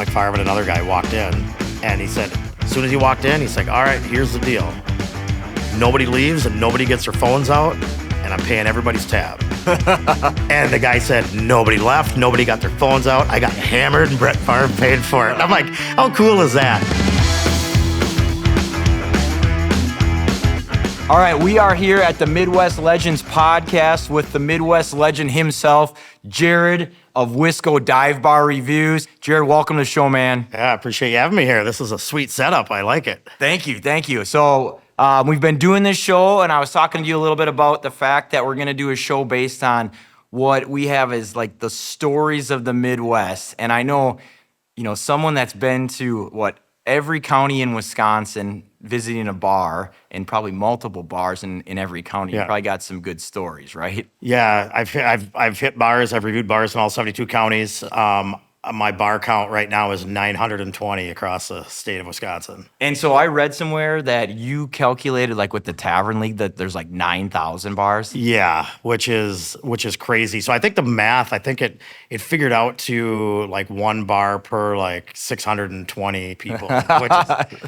Favre and another guy walked in, and he said, as soon as he walked in, he's like, all right, here's the deal. Nobody leaves and nobody gets their phones out, and I'm paying everybody's tab. And the guy said, nobody left, nobody got their phones out. I got hammered and Brett Favre paid for it. And I'm like, how cool is that? All right, we are here at the Midwest Legends podcast with the Midwest legend himself, Jared of Wisco Dive Bar Reviews. Jared, welcome to the show, man. Yeah, I appreciate you having me here. This is a sweet setup. I like it. Thank you. So we've been doing this show, and I was talking to you a little bit about the fact that we're going to do a show based on what we have as like the stories of the Midwest. And I know, someone that's been to every county in Wisconsin, visiting a bar, and probably multiple bars in every county. Yeah. You probably got some good stories, right? Yeah, I've hit bars. I've reviewed bars in all 72 counties. My bar count right now is 920 across the state of Wisconsin. And so I read somewhere that you calculated, like with the Tavern League, that there's like 9,000 bars. Yeah, which is crazy. So I think the math, it figured out to like one bar per like 620 people, which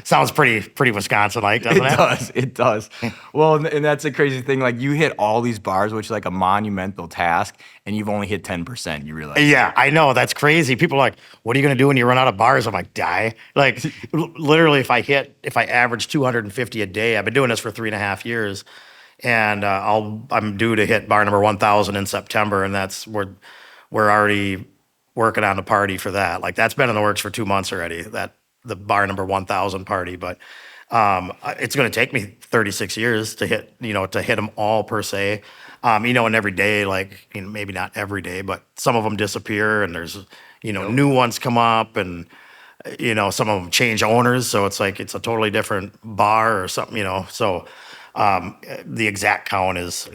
sounds pretty Wisconsin-like, doesn't it? It does. Well, and that's a crazy thing. Like you hit all these bars, which is like a monumental task, and you've only hit 10%. You realize? Yeah, I know. That's crazy. People are like, what are you going to do when you run out of bars? I'm like, die. Like literally, if I average 250 a day, I've been doing this for 3.5 years, and I'm due to hit bar number 1,000 in September, and we're already working on the party for that. Like that's been in the works for 2 months already. The bar number 1,000 party, but it's going to take me 36 years to hit them all per se. And every day, like maybe not every day, but some of them disappear, and there's new ones come up, and some of them change owners, so it's like it's a totally different bar or something. So the exact count is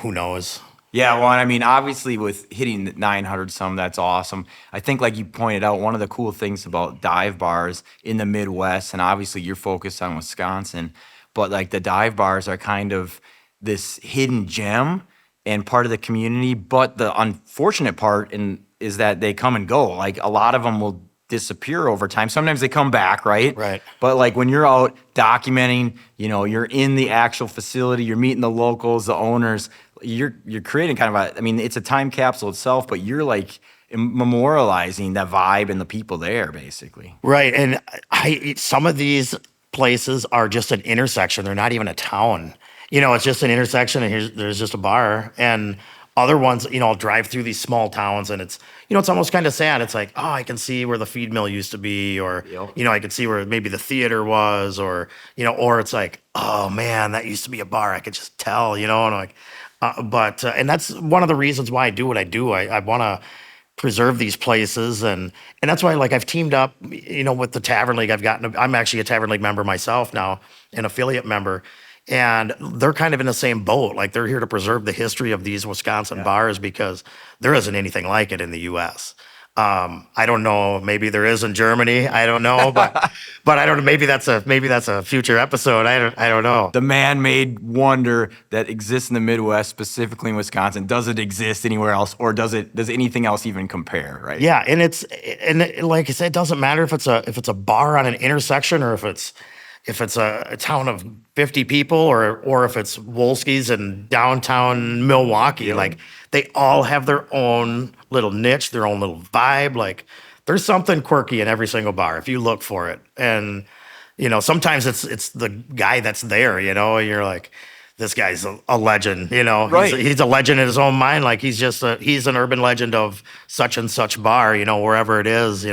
who knows. Yeah, well, and I mean, obviously with hitting 900 some, that's awesome. I think like you pointed out, one of the cool things about dive bars in the Midwest, and obviously you're focused on Wisconsin, but like the dive bars are kind of this hidden gem and part of the community. But the unfortunate part is that they come and go. Like a lot of them will disappear over time. Sometimes they come back, right? Right. But like when you're out documenting, you're in the actual facility, you're meeting the locals, the owners, you're creating kind of it's a time capsule itself, but you're like memorializing that vibe and the people there, basically. Right. And some of these places are just an intersection. They're not even a town. It's just an intersection, and there's just a bar. And other ones, I'll drive through these small towns, and it's, it's almost kind of sad. It's like, oh, I can see where the feed mill used to be, or, Yep. I can see where maybe the theater was, or, or it's like, oh man, that used to be a bar. I could just tell, and I'm like, and that's one of the reasons why I do what I do. I want to preserve these places, and that's why, like, I've teamed up, with the Tavern League. I'm actually a Tavern League member myself now, an affiliate member. And they're kind of in the same boat. Like they're here to preserve the history of these Wisconsin bars, because there isn't anything like it in the U.S. I don't know. Maybe there is in Germany. I don't know, but I don't know. Maybe that's a future episode. I don't know. The man-made wonder that exists in the Midwest, specifically in Wisconsin, does it exist anywhere else, or does anything else even compare? Right? Yeah, and like I said, it doesn't matter if it's a bar on an intersection, or if it's a town of 50 people, or if it's Wolski's in downtown Milwaukee. Yep. Like they all have their own little niche, their own little vibe. Like there's something quirky in every single bar if you look for it. And sometimes it's the guy that's there. You're like, this guy's a legend. Right. He's a legend in his own mind. Like he's an urban legend of such and such bar. Wherever it is.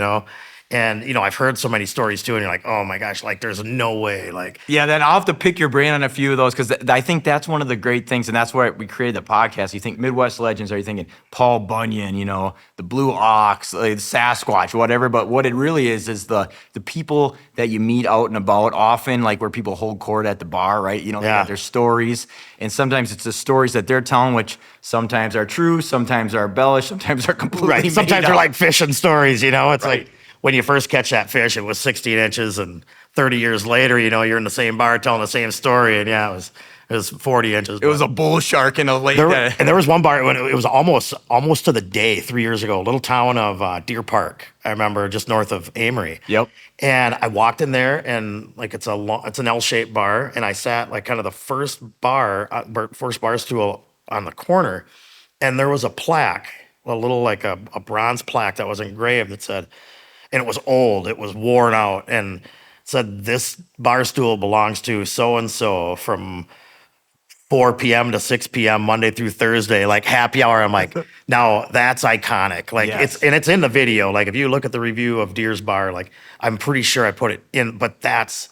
And, I've heard so many stories too, and you're like, oh my gosh, like there's no way. Like, yeah, then I'll have to pick your brain on a few of those, because I think that's one of the great things, and that's why we created the podcast. You think Midwest Legends, are you thinking Paul Bunyan, the Blue Ox, the Sasquatch, whatever, but what it really is the people that you meet out and about, often like where people hold court at the bar, right? They got their stories, and sometimes it's the stories that they're telling, which sometimes are true, sometimes are embellished, sometimes are completely right. Sometimes made they're up. like fishing stories, It's Right. like, when you first catch that fish, it was 16 inches, and 30 years later, you're in the same bar telling the same story, and yeah, It was 40 inches. It was a bull shark in a lake. And there was one bar when it was almost to the day 3 years ago, little town of Deer Park. I remember just north of Amory. Yep. And I walked in there, and like it's an L-shaped bar, and I sat like kind of the first bar stool on the corner, and there was a plaque, a little like a bronze plaque that was engraved that said, and it was old, it was worn out, and said, "This bar stool belongs to so and so from 4 p.m. to 6 p.m. Monday through Thursday, like happy hour." I'm like, now that's iconic. Like Yes. it's in the video. Like if you look at the review of Deer's Bar, like I'm pretty sure I put it in, but that's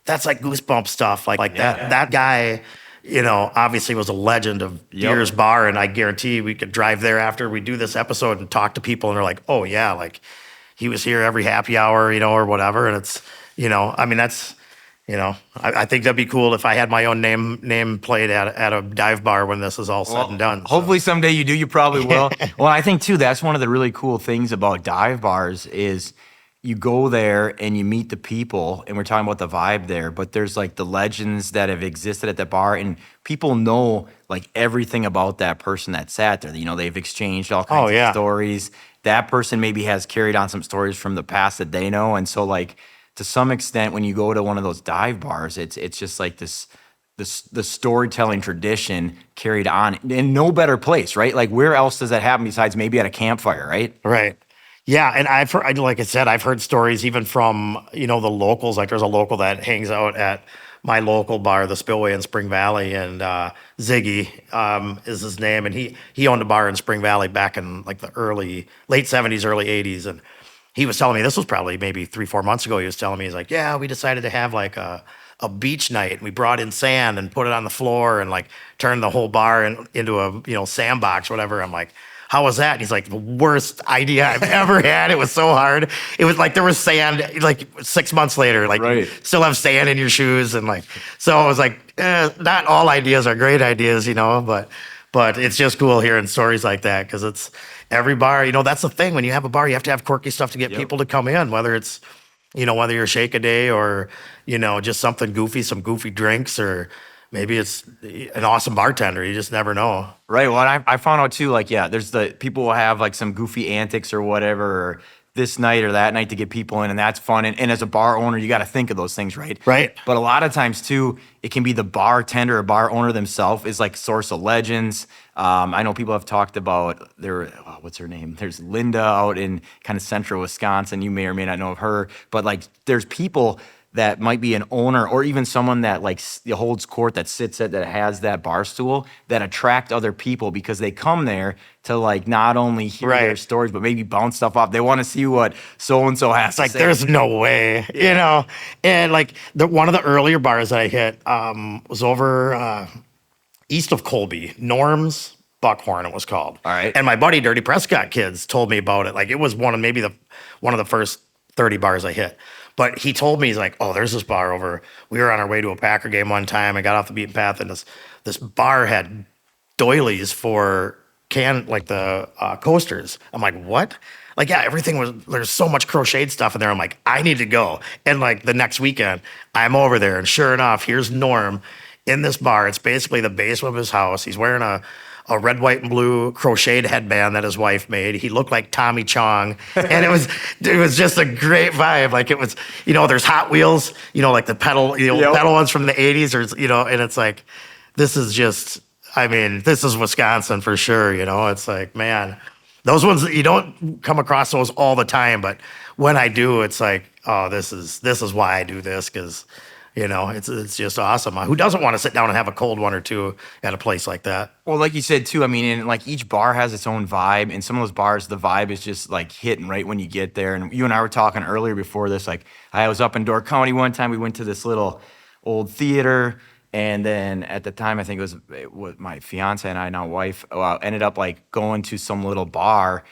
like goosebump stuff. Like that guy, obviously was a legend of Deer's Bar, and I guarantee we could drive there after we do this episode and talk to people, and they're like, oh yeah, like he was here every happy hour, or whatever. And it's, I mean, that's, I think that'd be cool if I had my own name played at a dive bar when this is all said and done. So. Hopefully someday you do. You probably will. Well, I think too, that's one of the really cool things about dive bars is you go there and you meet the people, and we're talking about the vibe there, but there's like the legends that have existed at the bar, and people know like everything about that person that sat there. They've exchanged all kinds of stories. That person maybe has carried on some stories from the past that they know. And so like, to some extent, when you go to one of those dive bars, it's just like the storytelling tradition carried on in no better place, right? Like where else does that happen besides maybe at a campfire, right? Right. Yeah, and I've heard, like I said, I've heard stories even from the locals. Like there's a local that hangs out at my local bar, the Spillway in Spring Valley, and Ziggy is his name, and he owned a bar in Spring Valley back in like the late 70s, early 80s, and he was telling me, this was probably maybe 3-4 months ago, he was telling me, he's like, yeah, we decided to have like a beach night, and we brought in sand and put it on the floor and like turned the whole bar into a sandbox, whatever. I'm like, how was that? And he's like, the worst idea I've ever had. It was so hard. It was like there was sand, like 6 months later, like right. Still have sand in your shoes. And like, so I was like, not all ideas are great ideas, but it's just cool hearing stories like that, because it's every bar, that's the thing. When you have a bar, you have to have quirky stuff to get people to come in, whether it's, whether you're shake a day or, just something goofy, some goofy drinks, or maybe it's an awesome bartender. You just never know. Right. Well, I found out too, like, there's the people will have like some goofy antics or whatever, or this night or that night to get people in, and that's fun. And as a bar owner, you got to think of those things, right? Right. But a lot of times too, it can be the bartender or bar owner themselves is like source of legends. I know people have talked about what's her name? There's Linda out in kind of central Wisconsin. You may or may not know of her, but like there's people that might be an owner or even someone that like holds court, that has that bar stool, that attract other people because they come there to like not only hear their stories, but maybe bounce stuff off. They want to see what so-and-so has to say. There's no way, And like one of the earlier bars that I hit was over east of Colby, Norm's Buckhorn, it was called. All right. And my buddy Dirty Prescott Kids told me about it. Like it was one of the first 30 bars I hit. But he told me, he's like, oh, there's this bar over. We were on our way to a Packer game one time. I got off the beaten path, and this bar had doilies for the coasters. I'm like, what? Like, yeah, there's so much crocheted stuff in there. I'm like, I need to go. And like the next weekend, I'm over there, and sure enough, here's Norm in this bar. It's basically the basement of his house. He's wearing a red, white, and blue crocheted headband that his wife made. He looked like Tommy Chong, and it was just a great vibe. Like it was, there's Hot Wheels, like the pedal ones from the '80s, or and it's like, this is just, this is Wisconsin for sure. It's like, man, those ones you don't come across those all the time, but when I do, it's like, oh, this is why I do this, because. It's just awesome. Who doesn't want to sit down and have a cold one or two at a place like that? Well, like you said too, and like each bar has its own vibe. And some of those bars, the vibe is just like hitting right when you get there. And you and I were talking earlier before this, like I was up in Door County one time. We went to this little old theater. And then at the time, I think it was my fiance and I, now wife, ended up like going to some little bar.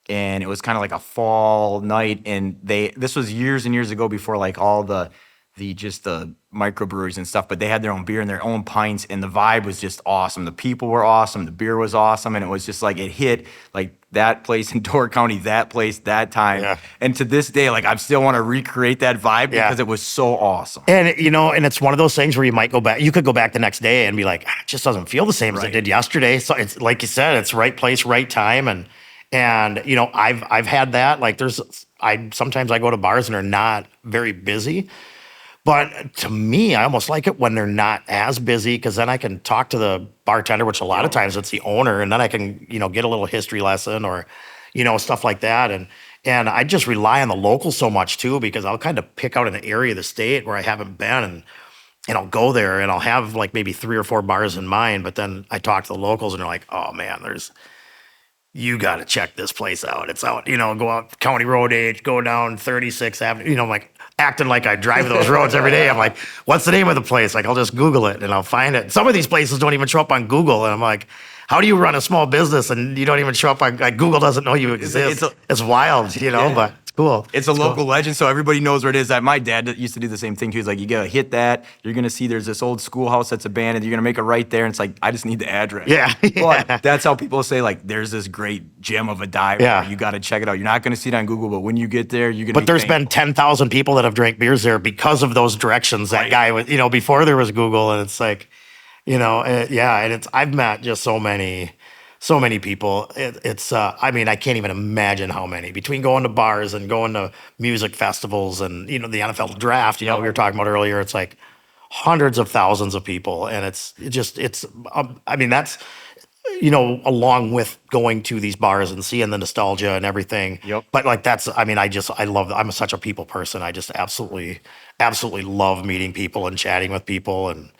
And it was kind of like a fall night. And this was years and years ago before like all the the microbreweries and stuff, but they had their own beer and their own pints, and the vibe was just awesome. The people were awesome, the beer was awesome, and it was just like it hit like that place in Door County, that place, that time. Yeah. And to this day, like I still want to recreate that vibe Yeah. because it was so awesome. And and it's one of those things where you might go back. You could go back the next day and be like, it just doesn't feel the same as it did yesterday. So it's like you said, it's right place, right time, and I've had that. Like sometimes I go to bars and they're not very busy. But to me, I almost like it when they're not as busy because then I can talk to the bartender, which a lot of times it's the owner, and then I can, get a little history lesson or, stuff like that. And I just rely on the locals so much too because I'll kind of pick out an area of the state where I haven't been and I'll go there and I'll have like maybe 3 or 4 bars in mind. But then I talk to the locals and they're like, oh man, you got to check this place out. It's out, go out County Road 8, go down 36th Avenue, I'm like acting like I drive those roads every day. I'm like, what's the name of the place? Like, I'll just Google it and I'll find it. Some of these places don't even show up on Google. And I'm like, how do you run a small business and you don't even show up on, like, Google doesn't know you exist. It's wild, but it's cool. It's a local legend, so everybody knows where it is. My dad used to do the same thing too. He's like, you gotta hit that. You're gonna see there's this old schoolhouse that's abandoned. You're gonna make a right there, and it's like, I just need the address. Yeah. But that's how people say like, there's this great gem of a dive. Yeah. You gotta check it out. You're not gonna see it on Google, but when you get there, you're gonna. But there's been 10,000 people that have drank beers there because of those directions. That guy was, before there was Google, and it's like, and I've met just so many people. I can't even imagine how many between going to bars and going to music festivals and, the NFL draft, we were talking about earlier, it's like hundreds of thousands of people. And that's, along with going to these bars and seeing the nostalgia and everything. Yep. But like, I'm such a people person. I just absolutely love meeting people and chatting with people. And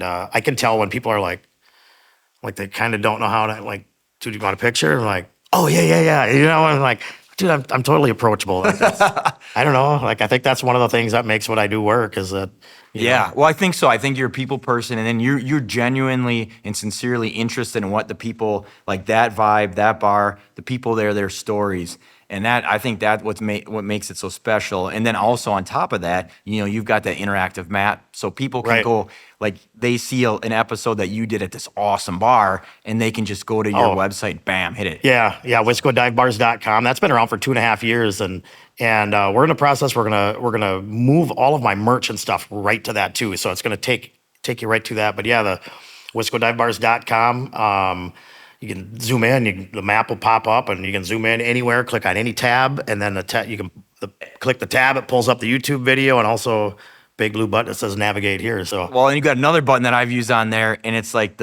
I can tell when people are like they kind of don't know how to, like, dude, you want a picture? I'm like, oh, yeah. I'm like, dude, I'm totally approachable. Like, I don't know. Like, I think that's one of the things that makes what I do work is that, Well, I think so. I think you're a people person, and then you're genuinely and sincerely interested in what the people, like that vibe, that bar, the people there, their stories. And I think that what makes it so special. And then also on top of that, you've got that interactive map, so people can go, like they see an episode that you did at this awesome bar, and they can just go to your website, bam, hit it. Yeah, wiscodivebars.com. That's been around for 2.5 years, and we're in the process. We're gonna move all of my merch and stuff right to that too. So it's gonna take you right to that. But yeah, the wiscodivebars.com. You can zoom in, the map will pop up, and you can zoom in anywhere, click on any tab, and then you can click the tab, it pulls up the YouTube video, and also big blue button that says navigate here. So and you got another button that I've used on there, and it's like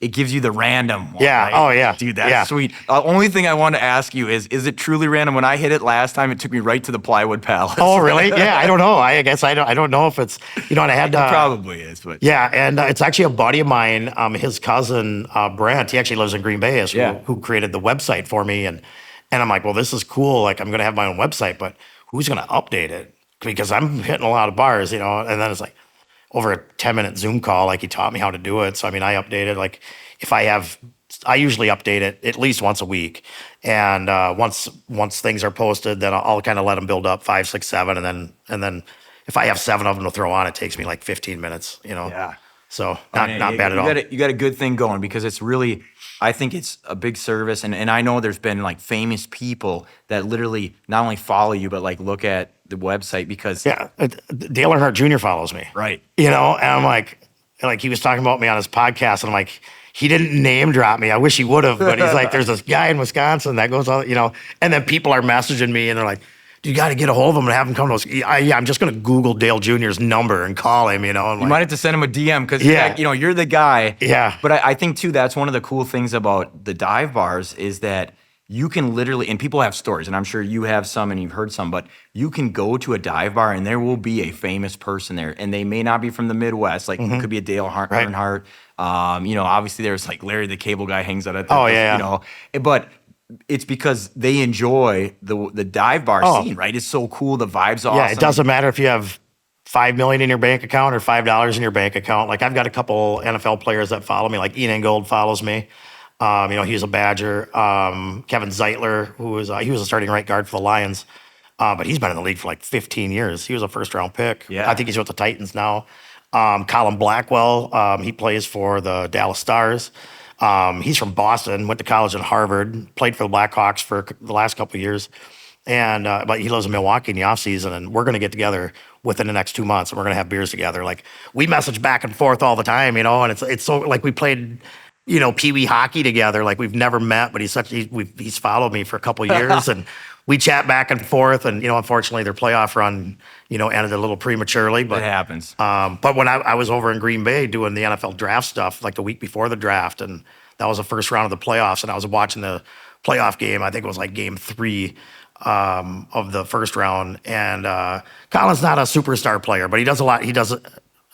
it gives you the random one. Yeah. Right? Oh, yeah. Dude, that's sweet. Only thing I want to ask you is it truly random? When I hit it last time, it took me right to the Plywood Palace. Oh, really? Yeah, I don't know. I guess I don't know if it's, and I had... It probably is, but... Yeah, and it's actually a buddy of mine, his cousin, Brent, he actually lives in Green Bay, who created the website for me, and I'm like, well, this is cool. Like, I'm going to have my own website, but who's going to update it? Because I'm hitting a lot of bars, and then it's like over a 10-minute Zoom call, like he taught me how to do it. So, I updated, like, I usually update it at least once a week. And once things are posted, then I'll kind of let them build up 5, 6, 7. And then if I have 7 of them to throw on, it takes me like 15 minutes, Yeah. So not bad at all. You got a good thing going because it's really, I think it's a big service. And I know there's been like famous people that literally not only follow you, but like look at the website because. Yeah. Dale Earnhardt Jr. follows me. Right. And I'm like he was talking about me on his podcast, and I'm like, he didn't name drop me. I wish he would have, but he's like, there's this guy in Wisconsin that goes on, and then people are messaging me and they're like, you got to get a hold of him and have him come to us. I'm just going to Google Dale Jr.'s number and call him, And you might have to send him a DM because, you're the guy. Yeah. But I think, too, that's one of the cool things about the dive bars is that you can literally, and people have stories, and I'm sure you have some and you've heard some, but you can go to a dive bar and there will be a famous person there. And they may not be from the Midwest. Like, it could be a Dale Earnhardt. Obviously there's like Larry the Cable Guy hangs out at the, but it's because they enjoy the dive bar scene, right? It's so cool. The vibe's awesome. Yeah, it doesn't matter if you have $5 million in your bank account or $5 in your bank account. Like, I've got a couple NFL players that follow me. Like, Ian Ingold follows me. He's a Badger. Kevin Zeitler, he was a starting right guard for the Lions. But he's been in the league for like 15 years. He was a first round pick. Yeah. I think he's with the Titans now. Colin Blackwell, he plays for the Dallas Stars. He's from Boston, went to college at Harvard, played for the Blackhawks for the last couple of years. And but he lives in Milwaukee in the off season, and we're going to get together within the next 2 months, and we're going to have beers together. Like we message back and forth all the time, and it's so like we played, pee wee hockey together. Like we've never met, but he's followed me for a couple of years, and we chat back and forth. And unfortunately, their playoff run, ended a little prematurely. But It happens. but when I was over in Green Bay doing the NFL draft stuff, like the week before the draft, and that was the first round of the playoffs, and I was watching the playoff game. I think it was like game 3 of the first round. And Colin's not a superstar player, but he does a lot. He does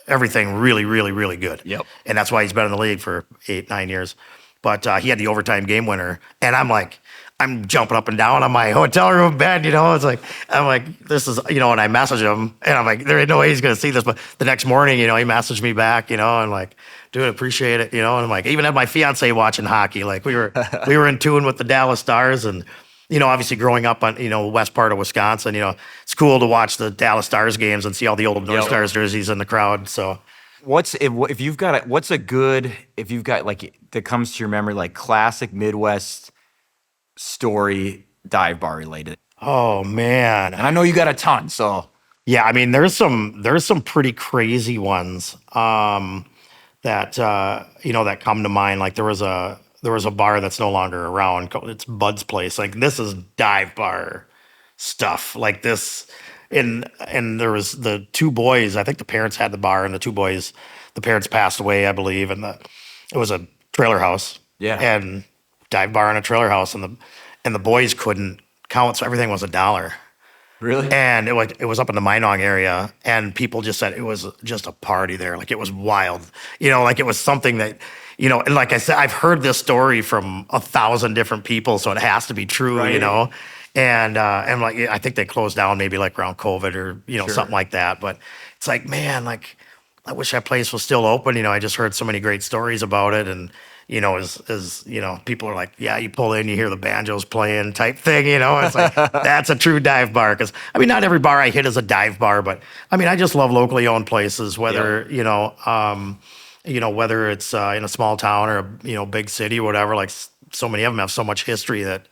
everything really, really, really good. Yep. And that's why he's been in the league for 8-9 years. But he had the overtime game winner, and I'm jumping up and down on my hotel room bed, I'm like, this is, and I message him, and I'm like, there ain't no way he's going to see this. But the next morning, he messaged me back, and like, dude, appreciate it, and I'm like, even had my fiance watching hockey. Like we were in tune with the Dallas Stars, and, obviously growing up on, the west part of Wisconsin, it's cool to watch the Dallas Stars games and see all the old North Stars jerseys in the crowd. So if you've got like that comes to your memory, like classic Midwest story dive bar related? oh man. And I know you got a ton, so Yeah, I mean, there's some pretty crazy ones that that come to mind. Like there was a bar that's no longer around. It's Bud's Place. Like this is dive bar stuff. Like this, and there was the two boys. I think the parents had the bar, and the two boys, the parents passed away, I believe, and it was a trailer house. Yeah. And dive bar in a trailer house, and the boys couldn't count, so everything was $1. really. And it was up in the Minong area, and people just said it was just a party there. Like it was wild, like it was something that, and like I said, I've heard this story from 1,000 different people, so it has to be true, Right. And like I think they closed down maybe like around COVID or Sure. something like that. But it's like, man, like I wish that place was still open. I just heard so many great stories about it, and as people are like, yeah, you pull in, you hear the banjos playing type thing, It's like, that's a true dive bar. Because, not every bar I hit is a dive bar, but, I just love locally owned places, whether, whether it's in a small town or, big city, whatever. Like, so many of them have so much history that,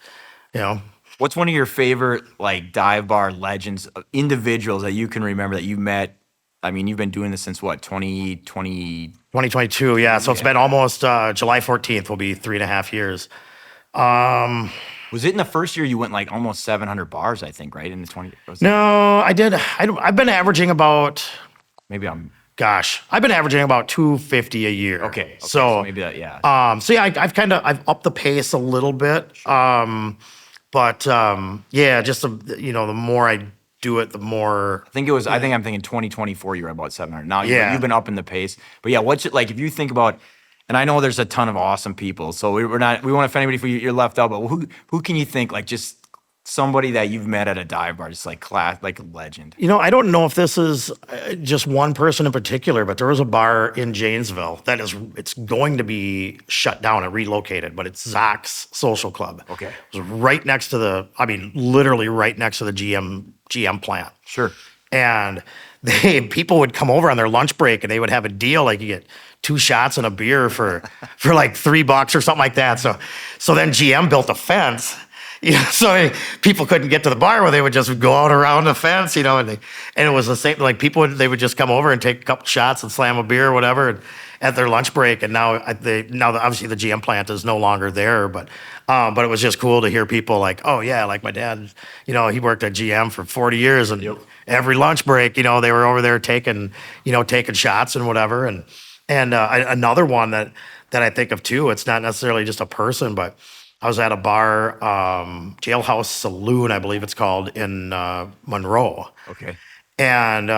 What's one of your favorite like dive bar legends, individuals that you can remember that you met? I mean, you've been doing this since what, 2020? 2022, yeah. So it's been almost July 14th will be 3.5 years. Was it in the first year you went like almost 700 bars, I think, right? In the 20? No, I did. I've been averaging about, Maybe I'm. I've been averaging about 250 a year. Okay. So maybe that, yeah. So yeah, I've upped the pace a little bit. But yeah, just the more I do it, the more. I think I'm thinking 2024, you were about 700. Now Yeah. you've been upping the pace. But yeah, what's it like if you think about, and I know there's a ton of awesome people, so we won't offend anybody if you're left out, but who can you think, like just somebody that you've met at a dive bar, just like like a legend? I don't know if this is just one person in particular, but there was a bar in Janesville it's going to be shut down and relocated, but it's Zach's Social Club. Okay. It was right next to literally right next to the GM plant. Sure. And people would come over on their lunch break, and they would have a deal like you get 2 shots and a beer for like $3 or something like that. So then GM built a fence. So people couldn't get to the bar where they would just go out around the fence, and it was the same. Like they would just come over and take a couple shots and slam a beer or whatever at their lunch break. And now obviously the GM plant is no longer there, but it was just cool to hear people like, oh yeah, like my dad, he worked at GM for 40 years, and every lunch break, they were over there taking shots and whatever. And another one that I think of too, it's not necessarily just a person, but I was at a bar, Jailhouse Saloon, I believe it's called, in Monroe. Okay. And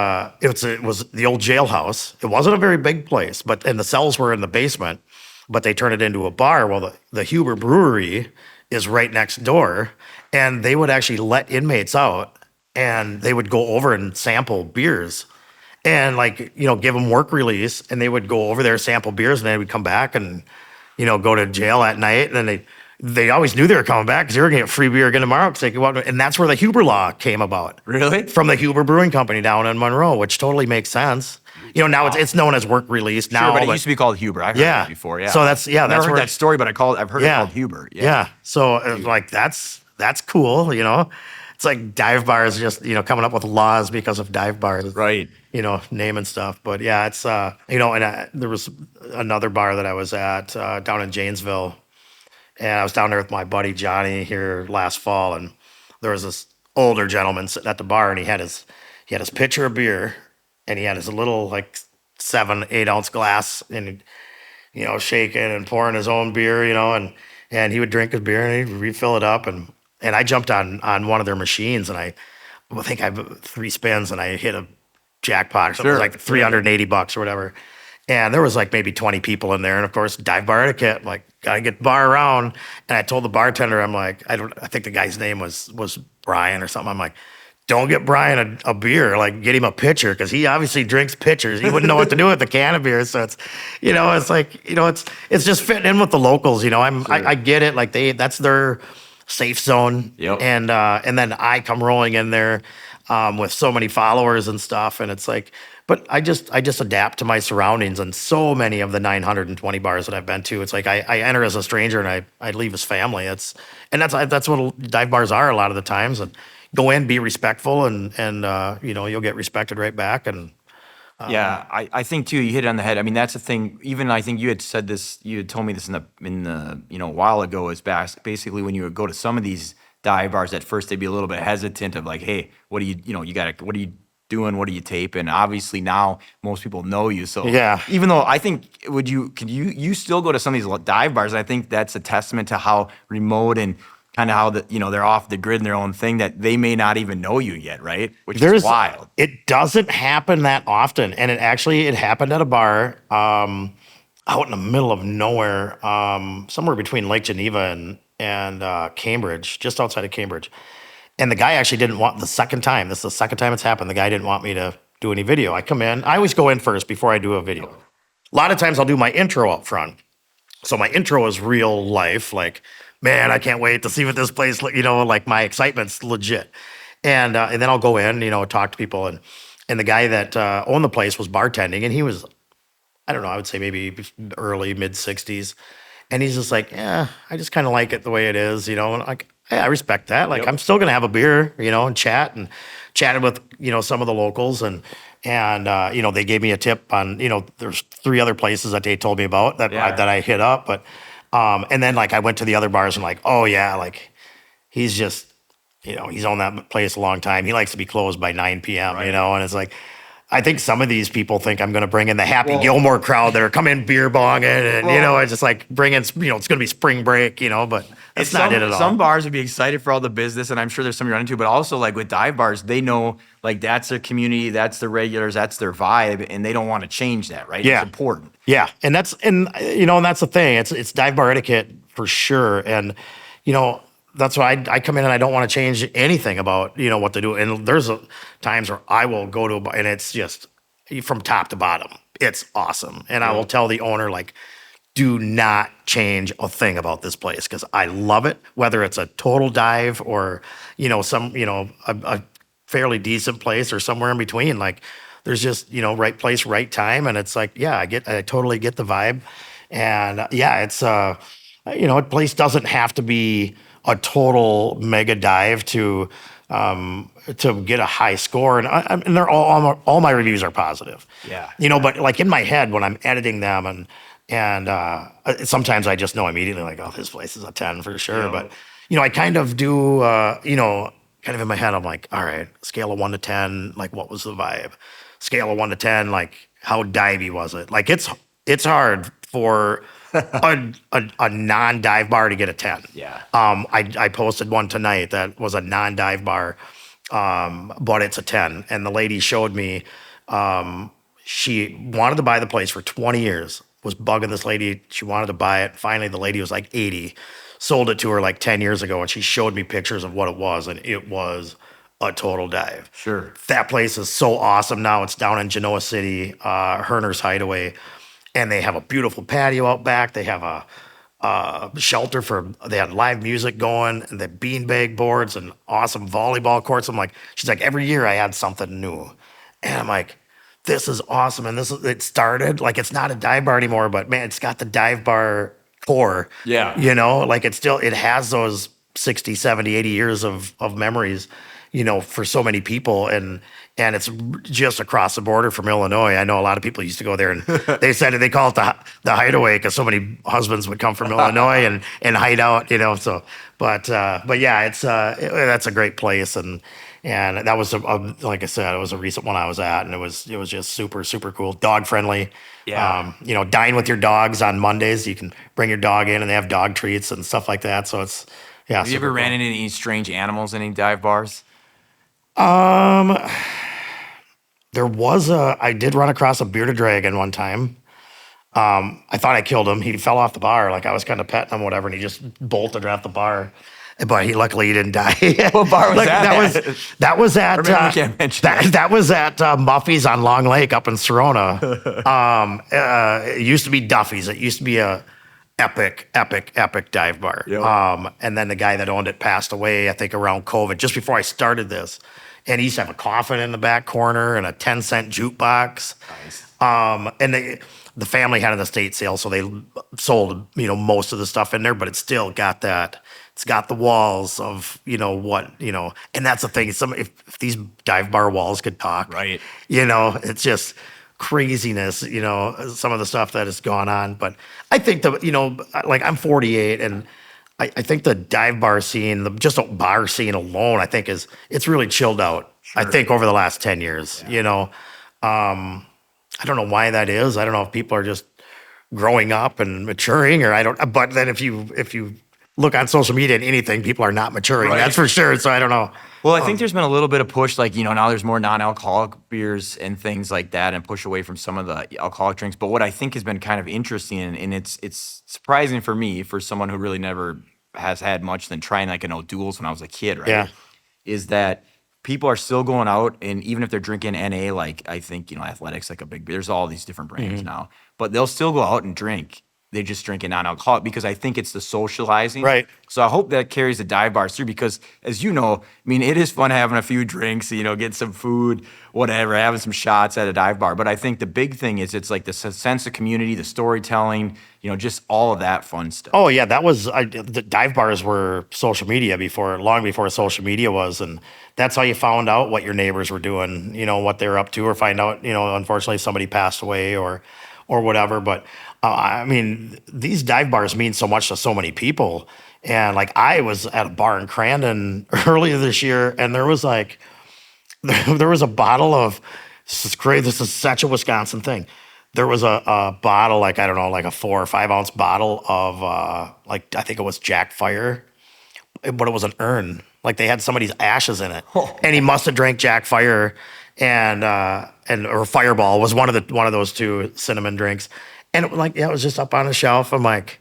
it was the old jailhouse. It wasn't a very big place, and the cells were in the basement, but they turned it into a bar. Well, the Huber Brewery is right next door, and they would actually let inmates out, and they would go over and sample beers and give them work release, and they would go over there, sample beers, and they would come back and, go to jail at night, and then they always knew they were coming back because they were going to get free beer again tomorrow. Because they could, and that's where the Huber law came about. Really? From the Huber Brewing Company down in Monroe, which totally makes sense. Now it's known as work release now. Sure, but it used to be called Huber. I've heard that before. Yeah. So that's I've never heard where, that story, but I've heard it called Huber. Yeah. So that's cool. It's like dive bars just coming up with laws because of dive bars. Right. Name and stuff. But yeah, it's there was another bar that I was at down in Janesville, and I was down there with my buddy Johnny here last fall, and there was this older gentleman sitting at the bar, and he had his pitcher of beer, and he had his little like 7-8 ounce glass, and shaking and pouring his own beer, and he would drink his beer and he'd refill it up, and I jumped on one of their machines, and I think I have 3 spins, and I hit a jackpot or something. It was like $380 or whatever. And there was like maybe 20 people in there. And of course, dive bar etiquette, I'm like, gotta get the bar around. And I told the bartender, I'm like, I think the guy's name was Brian or something. I'm like, don't get Brian a beer, like get him a pitcher, because he obviously drinks pitchers. He wouldn't know what to do with the can of beer. So it's, it's like, it's just fitting in with the locals. I get it. Like that's their safe zone. Yep. And then I come rolling in there with so many followers and stuff, and it's like, but I just adapt to my surroundings. And so many of the 920 bars that I've been to, it's like I enter as a stranger and I leave as family. That's what dive bars are a lot of the times. And go in, be respectful, and you'll get respected right back. And yeah, I think too, you hit it on the head. I mean, that's the thing. Even I think you had said this, you had told me this in the a while ago, is basically when you would go to some of these dive bars at first, they'd be a little bit hesitant of like, hey, what do what are you doing? What are you taping? Obviously now most people know you. So yeah, even though I think, could you still go to some of these dive bars? I think that's a testament to how remote and kind of how they're off the grid in their own thing, that they may not even know you yet, right? Which is wild. It doesn't happen that often, and it happened at a bar out in the middle of nowhere, somewhere between Lake Geneva and Cambridge, just outside of Cambridge. And the guy actually didn't want the second time. This is the second time it's happened. The guy didn't want me to do any video. I come in. I always go in first before I do a video. A lot of times I'll do my intro up front. So my intro is real life, like, man, I can't wait to see what this place, like my excitement's legit. And then I'll go in, talk to people. And the guy that owned the place was bartending, and he was, I don't know, I would say maybe early, mid-60s. And he's just like, yeah, I just kind of like it the way it is, and like, hey, I respect that. Like, I'm still going to have a beer, and chatted with, some of the locals. And they gave me a tip on, there's 3 other places that they told me about that I hit up. But, and then like I went to the other bars and like, oh yeah, like he's just, he's owned that place a long time. He likes to be closed by 9 p.m., and it's like, I think some of these people think I'm going to bring in the Happy Gilmore crowd that are coming beer bonging and, I just like bring in, it's going to be spring break, but that's not it at all. Some bars would be excited for all the business, and I'm sure there's some you run into, but also like with dive bars, they know like that's their community, that's their regulars, that's their vibe, and they don't want to change that, right? Yeah. It's important. Yeah. And that's the thing. It's dive bar etiquette for sure. And, that's why I come in and I don't want to change anything about, what they do. And there's times where I will go to a bar and it's just from top to bottom. It's awesome. And I will tell the owner, like, do not change a thing about this place because I love it, whether it's a total dive or, a fairly decent place or somewhere in between. Like, there's just, right place, right time. And it's like, yeah, I totally get the vibe. And it's, a place doesn't have to be a total mega dive to get a high score, and they're all my reviews are positive. Yeah. But like in my head when I'm editing them and sometimes I just know immediately like, oh, this place is a 10 for sure. Yeah. But I kind of do kind of in my head I'm like, all right, scale of 1 to 10, like what was the vibe? Scale of 1 to 10, like how divey was it? Like it's hard for a non-dive bar to get a 10. Yeah. I posted one tonight that was a non-dive bar, but it's a 10. And the lady showed me, she wanted to buy the place for 20 years, was bugging this lady. She wanted to buy it. Finally, the lady was like 80, sold it to her like 10 years ago. And she showed me pictures of what it was. And it was a total dive. Sure. That place is so awesome now. It's down in Genoa City, Herner's Hideaway. And they have a beautiful patio out back. They have shelter they had live music going and the beanbag boards and awesome volleyball courts. She's like, every year I add something new. And I'm like, this is awesome. And it started, like, it's not a dive bar anymore, but man, it's got the dive bar core, Yeah. like it has those 60, 70, 80 years of memories, for so many people. And it's just across the border from Illinois. I know a lot of people used to go there, and they call it the hideaway because so many husbands would come from Illinois and hide out, So, but yeah, that's a great place, and that was like I said, it was a recent one I was at, and it was just super super cool, dog friendly. Yeah. Dine with your dogs on Mondays. You can bring your dog in, and they have dog treats and stuff like that. So it's Have you super ever ran cool. into any strange animals in any dive bars? Um, I did run across a bearded dragon one time. I thought I killed him. He fell off the bar. Like I was kind of petting him, whatever, and he just bolted right off the bar. But luckily he didn't die. What bar was that? That was at Or maybe we can't mention that was at Muffy's on Long Lake up in Serona. It used to be Duffy's. It used to be a epic dive bar. Yep. And then the guy that owned it passed away, I think around COVID, just before I started this. And he used to have a coffin in the back corner and a 10-cent jukebox. Nice. And the family had an estate sale, so they sold, most of the stuff in there, but it's still got that. It's got the walls of, and that's the thing. If these dive bar walls could talk, Right. It's just craziness, some of the stuff that has gone on. But I think like I'm 48, and I think the dive bar scene, just a bar scene alone, I think it's really chilled out. Sure. I think over the last 10 years, I don't know why that is. I don't know if people are just growing up and maturing, but then if you look on social media and anything, people are not maturing. Right. That's for sure. So I don't know. Well, I think there's been a little bit of push, like, now there's more non-alcoholic beers and things like that, and push away from some of the alcoholic drinks. But what I think has been kind of interesting, and it's surprising for me, for someone who really never has had much than trying like an O'Doul's when I was a kid, right? Yeah. Is that people are still going out, and even if they're drinking NA, like I think, athletics, like there's all these different brands now, but they'll still go out and drink. They just drink a non-alcoholic because I think it's the socializing. Right. So I hope that carries the dive bars through because, as you know, I mean, it is fun having a few drinks, get some food, whatever, having some shots at a dive bar. But I think the big thing is it's like the sense of community, the storytelling, just all of that fun stuff. Oh yeah, the dive bars were social media long before social media was, and that's how you found out what your neighbors were doing, what they were up to, or find out, unfortunately somebody passed away or whatever. But I mean, these dive bars mean so much to so many people. And like I was at a bar in Crandon earlier this year, and there was a bottle of, this is crazy, this is such a Wisconsin thing. There was a bottle, like, I don't know, like a 4 or 5 ounce bottle of, I think it was Jack Fire, but it was an urn. Like they had somebody's ashes in it. And he must have drank Jack Fire or Fireball was one of those two cinnamon drinks. And it was just up on a shelf. I'm like,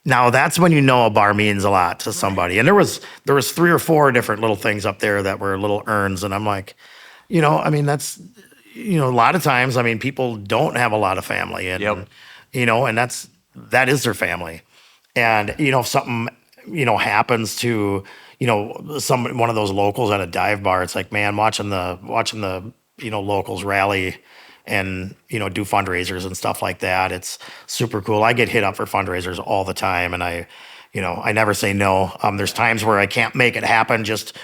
now that's when a bar means a lot to somebody. And there was 3 or 4 different little things up there that were little urns. And I'm like, I mean, that's, a lot of times, I mean, people don't have a lot of family, and Yep. And that is their family. And if something happens to one of those locals at a dive bar, it's like, man, watching the locals rally and do fundraisers and stuff like that. It's super cool. I get hit up for fundraisers all the time, and I never say no. There's times where I can't make it happen just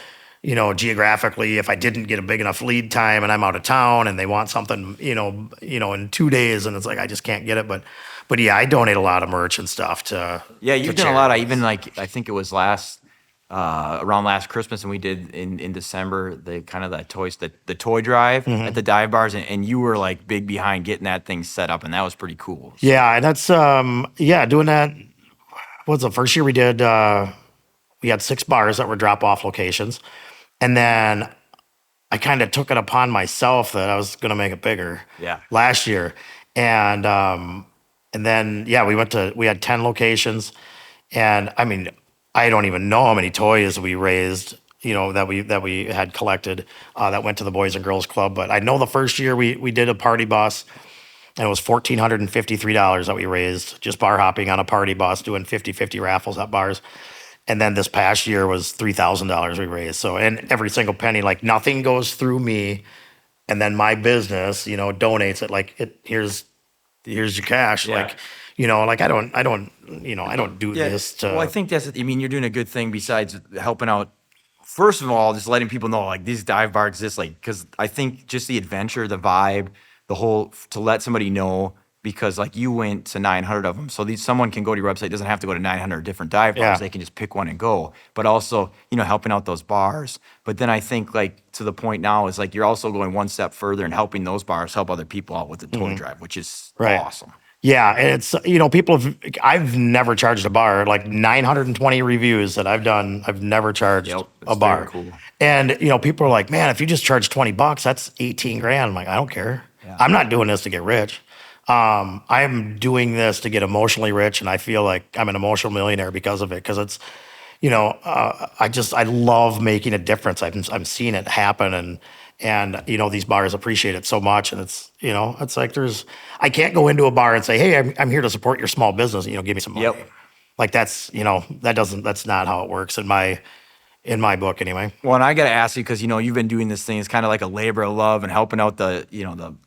geographically, if I didn't get a big enough lead time and I'm out of town and they want something in 2 days, and it's like I just can't get it. But yeah, I donate a lot of merch and stuff to You've done a lot. I think it was around last Christmas, and we did in December the toy drive at the dive bars, and you were like big behind getting that thing set up, and that was pretty cool. Yeah, and that's doing that. What's the first year we did? We had 6 bars that were drop-off locations, and then I kind of took it upon myself that I was going to make it bigger. Yeah. Last year, and then we had 10 locations, and I mean, I don't even know how many toys we raised, that we had collected that went to the Boys and Girls Club. But I know the first year we did a party bus. And it was $1,453 that we raised just bar hopping on a party bus, doing 50-50 raffles at bars. And then this past year was $3,000 we raised. So, and every single penny, like nothing goes through me. And then my business, donates it. Like here's your cash. Yeah. Like, like I don't do this to. Well, I think you're doing a good thing besides helping out. First of all, just letting people know like these dive bars exist, like, because I think just the adventure, the vibe, the whole, to let somebody know, because like you went to 900 of them. So someone can go to your website, doesn't have to go to 900 different dive bars. Yeah. They can just pick one and go, but also, helping out those bars. But then I think like to the point now is like, you're also going one step further and helping those bars help other people out with the toy drive, which is Right. awesome. Yeah, and it's I've never charged a bar. Like 920 reviews that I've done, I've never charged That's a bar. very cool. And people are like, man, if you just charge $20, that's 18 grand. I'm like, I don't care. Yeah. I'm not doing this to get rich. I'm doing this to get emotionally rich, and I feel like I'm an emotional millionaire because of it. Because it's, I love making a difference. I'm seeing it happen, and these bars appreciate it so much. And it's like I can't go into a bar and say, hey, I'm here to support your small business. Give me some money. Yep. Like that's not how it works in my book anyway. Well, and I got to ask you, because, you've been doing this thing. It's kind of like a labor of love and helping out the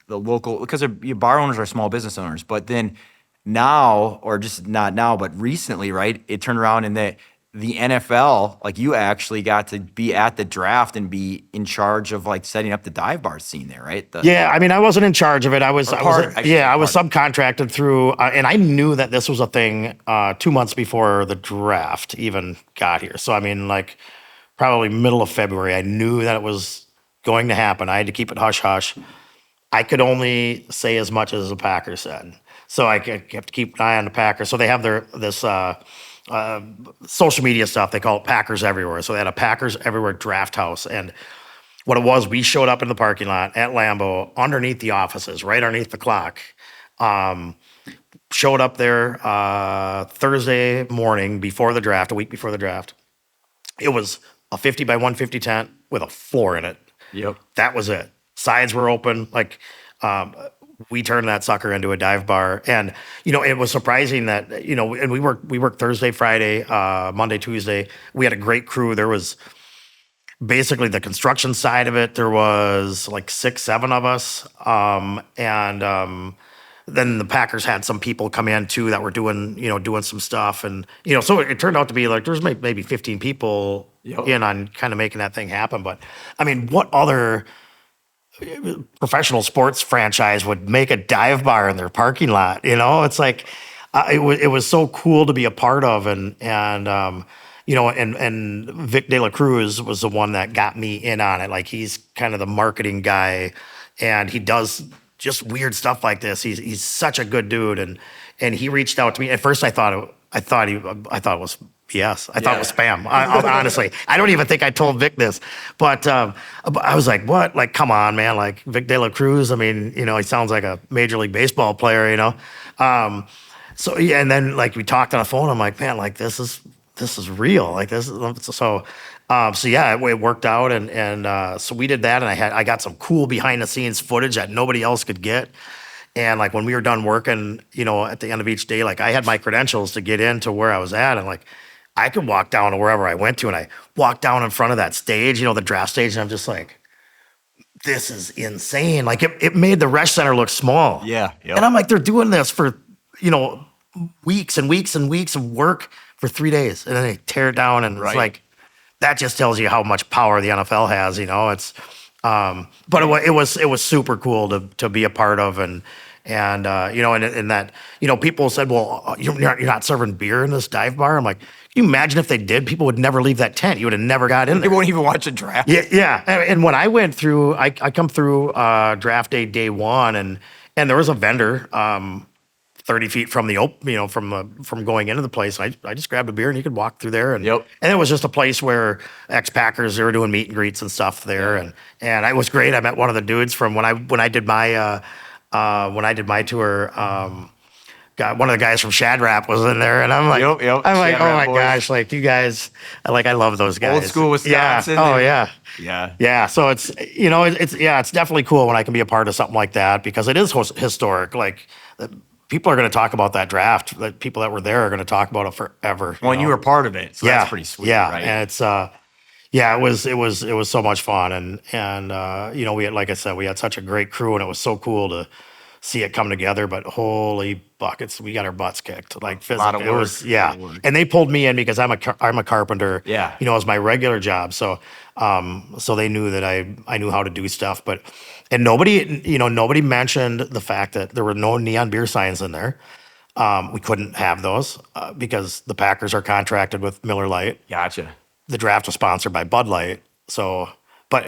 local, because your bar owners are small business owners. But then now, or just not now, but recently, right, it turned around and the NFL, like you actually got to be at the draft and be in charge of like setting up the dive bar scene there, right? Yeah, I wasn't in charge of it. I was subcontracted through, and I knew that this was a thing 2 months before the draft even got here. So like probably middle of February, I knew that it was going to happen. I had to keep it hush hush. I could only say as much as the Packers said, so I have to keep an eye on the Packers. So they have this social media stuff. They call it Packers Everywhere. So they had a Packers Everywhere draft house. And what it was, we showed up in the parking lot at Lambeau underneath the offices, right underneath the clock. Showed up there Thursday morning before the draft, a week before the draft. It was a 50 by 150 tent with a floor in it. Yep. That was it. Sides were open. Like, we turned that sucker into a dive bar. And, it was surprising that, and we worked Thursday, Friday, Monday, Tuesday. We had a great crew. There was basically the construction side of it. There was like 6, 7 of us. Then the Packers had some people come in too that were doing some stuff. And, so it turned out to be like, there's maybe 15 people in on kind of making that thing happen. But what other professional sports franchise would make a dive bar in their parking lot? It's like it was so cool to be a part of, and Vic De La Cruz was the one that got me in on it. Like, he's kind of the marketing guy, and he does just weird stuff like this. He's such a good dude, and he reached out to me. At first, I thought it was BS. I thought it was spam. Honestly, I don't even think I told Vic this, but I was like, "What? Like, come on, man! Like, Vic De La Cruz. He sounds like a Major League Baseball player, So yeah, and then like we talked on the phone. I'm like, man, like this is real. Like this is so. So yeah, it worked out, and so we did that, and I got some cool behind the scenes footage that nobody else could get. And like when we were done working, at the end of each day, like I had my credentials to get into where I was at, and like I could walk down to wherever I went to, and I walked down in front of that stage, the draft stage, and I'm just like, this is insane. Like it made the Resch Center look small. Yeah. Yep. And I'm like, they're doing this for, weeks and weeks and weeks of work for 3 days, and then they tear it down, and it's like, that just tells you how much power the NFL has. It's, but it was super cool to be a part of, and that people said, well, you're not serving beer in this dive bar. I'm like, can you imagine if they did? People would never leave that tent. You would have never got in there. They won't even watch a draft. Yeah. And when I went through, I come through draft day one, and there was a vendor 30 feet from the from going into the place. I just grabbed a beer, and you could walk through there, and it was just a place where ex-Packers, they were doing meet and greets and stuff there, and it was great. I met one of the dudes from when I did my tour. one of the guys from Shadrap was in there, and I'm like, Yep. I'm like, oh Shadrap my boys. gosh, like you guys, like I love those guys. Old school Wisconsin. Yeah. Oh they- yeah. Yeah. Yeah, so it's it's definitely cool when I can be a part of something like that because it is historic. Like people are going to talk about that draft. The people that were there are going to talk about it forever. Well, and you know? were part of it, so that's pretty sweet, yeah, right? and it's it was so much fun, and you know we had, like I said, we had such a great crew, and it was so cool to see it come together. But holy buckets, we got our butts kicked. Like lot of physically, it was work, yeah. lot of work. And they pulled me in because I'm a carpenter. Yeah. you know, as my regular job. So so they knew that I knew how to do stuff. But and nobody mentioned the fact that there were no neon beer signs in there. We couldn't have those because the Packers are contracted with Miller Lite. Gotcha. The draft was sponsored by Bud Light. So, but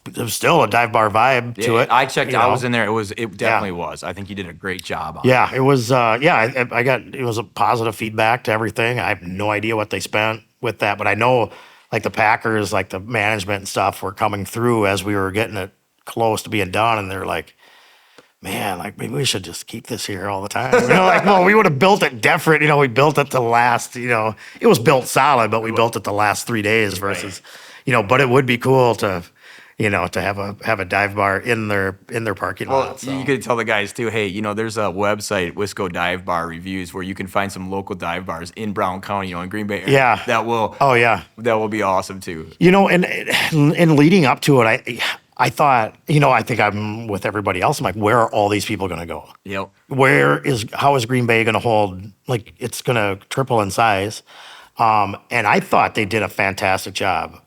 there's still a dive bar vibe to Yeah, it. I checked. you I know? was in there. It definitely was. I think you did a great job on it. Yeah, it was. I got it was a positive feedback to everything. I have no idea what they spent with that, but I know like the Packers, like the management and stuff, were coming through as we were getting it close to being done, and they're like, "Man, like maybe we should just keep this here all the time." You know, like well, we would have built it different. You know, we built it to last. You know, it was built solid, but we built it to last 3 days versus, you know. But it would be cool to. You know, to have a dive bar in their parking Well, lot. So. you could tell the guys too, hey, you know, there's a website, Wisco Dive Bar Reviews, where you can find some local dive bars in Brown County, you know, in Green Bay area. Yeah. That will Oh yeah. that will be awesome too. You know, and leading up to it, I thought, you know, I think I'm with everybody else. I'm like, where are all these people going to go? Yep. How is Green Bay going to hold? Like, it's going to triple in size. And I thought they did a fantastic job.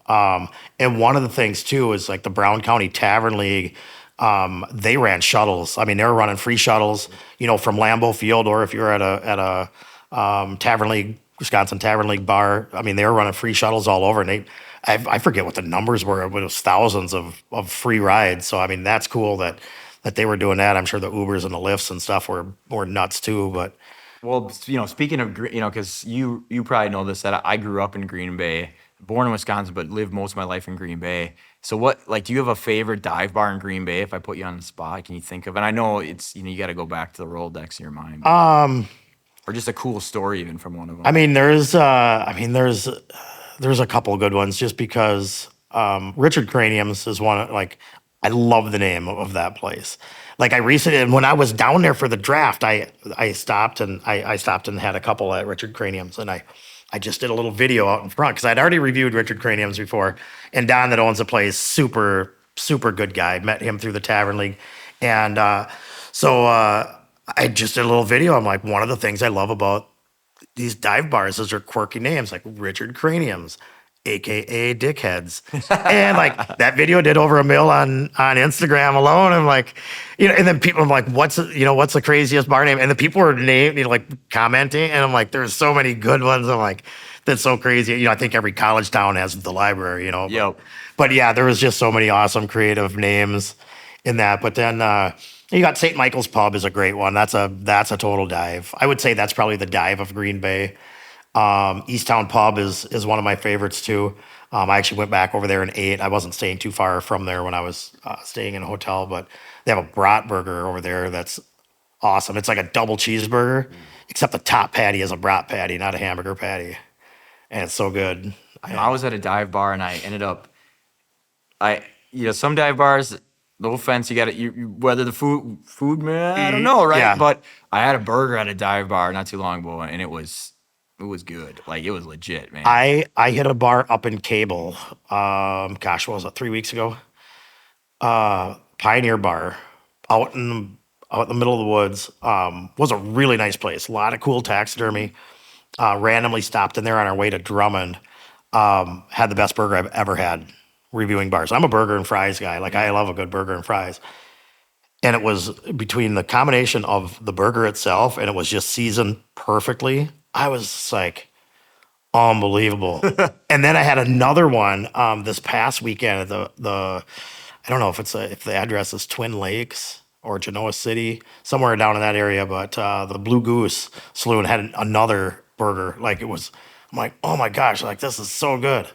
And one of the things too is like the Brown County Tavern League. They ran shuttles. I mean, they were running free shuttles, you know, from Lambeau Field, or if you're at a Tavern League, Wisconsin Tavern League bar. I mean, they were running free shuttles all over, and I forget what the numbers were, but it was thousands of free rides. So I mean, that's cool that they were doing that. I'm sure the Ubers and the Lyfts and stuff were nuts too. But Well, you know, speaking of, you know, because you probably know this, that I grew up in Green Bay, born in Wisconsin, but lived most of my life in Green Bay. So what, like, do you have a favorite dive bar in Green Bay? If I put you on the spot, can you think of? And I know it's, you know, you got to go back to the Rolodex in your mind. Or just a cool story even from one of them. I mean, there's a couple of good ones just because Richard Cranium's is one. Like, I love the name of that place. Like when I was down there for the draft, I stopped and had a couple at Richard Cranium's, and I just did a little video out in front because I'd already reviewed Richard Cranium's before, and Don that owns the place, super good guy. Met him through the Tavern League, and so I just did a little video. I'm like, one of the things I love about these dive bars is their quirky names, like Richard Cranium's, AKA Dickheads. And like that video did over 1 mil on Instagram alone. I'm like, you know, and then people, I'm like, what's the craziest bar name? And the people were named, you know, like commenting, and I'm like, there's so many good ones. I'm like, that's so crazy. You know, I think every college town has the library, you know. Yep. But yeah, there was just so many awesome creative names in that. But then you got St. Michael's Pub is a great one. That's a total dive. I would say that's probably the dive of Green Bay. Easttown Pub is one of my favorites too. I actually went back over there and ate. I wasn't staying too far from there when I was staying in a hotel, but they have a brat burger over there that's awesome. It's like a double cheeseburger, except the top patty is a brat patty, not a hamburger patty, and it's so good. I was at a dive bar and I ended up, you know, some dive bars, no offense, you got to, whether the food, man, I don't know, right? Yeah. But I had a burger at a dive bar not too long ago, and it was good. Like, it was legit, man. I hit a bar up in Cable. Gosh, what was it? 3 weeks ago. Pioneer Bar, out in the middle of the woods. Was a really nice place. A lot of cool taxidermy. Randomly stopped in there on our way to Drummond. Had the best burger I've ever had reviewing bars. I'm a burger and fries guy. Like, I love a good burger and fries. And it was between the combination of the burger itself and it was just seasoned perfectly. I was just like, unbelievable. And then I had another one this past weekend at the I don't know if the address is Twin Lakes or Genoa City, somewhere down in that area, but the Blue Goose Saloon had another burger. Like, I'm like, oh my gosh, like, this is so good.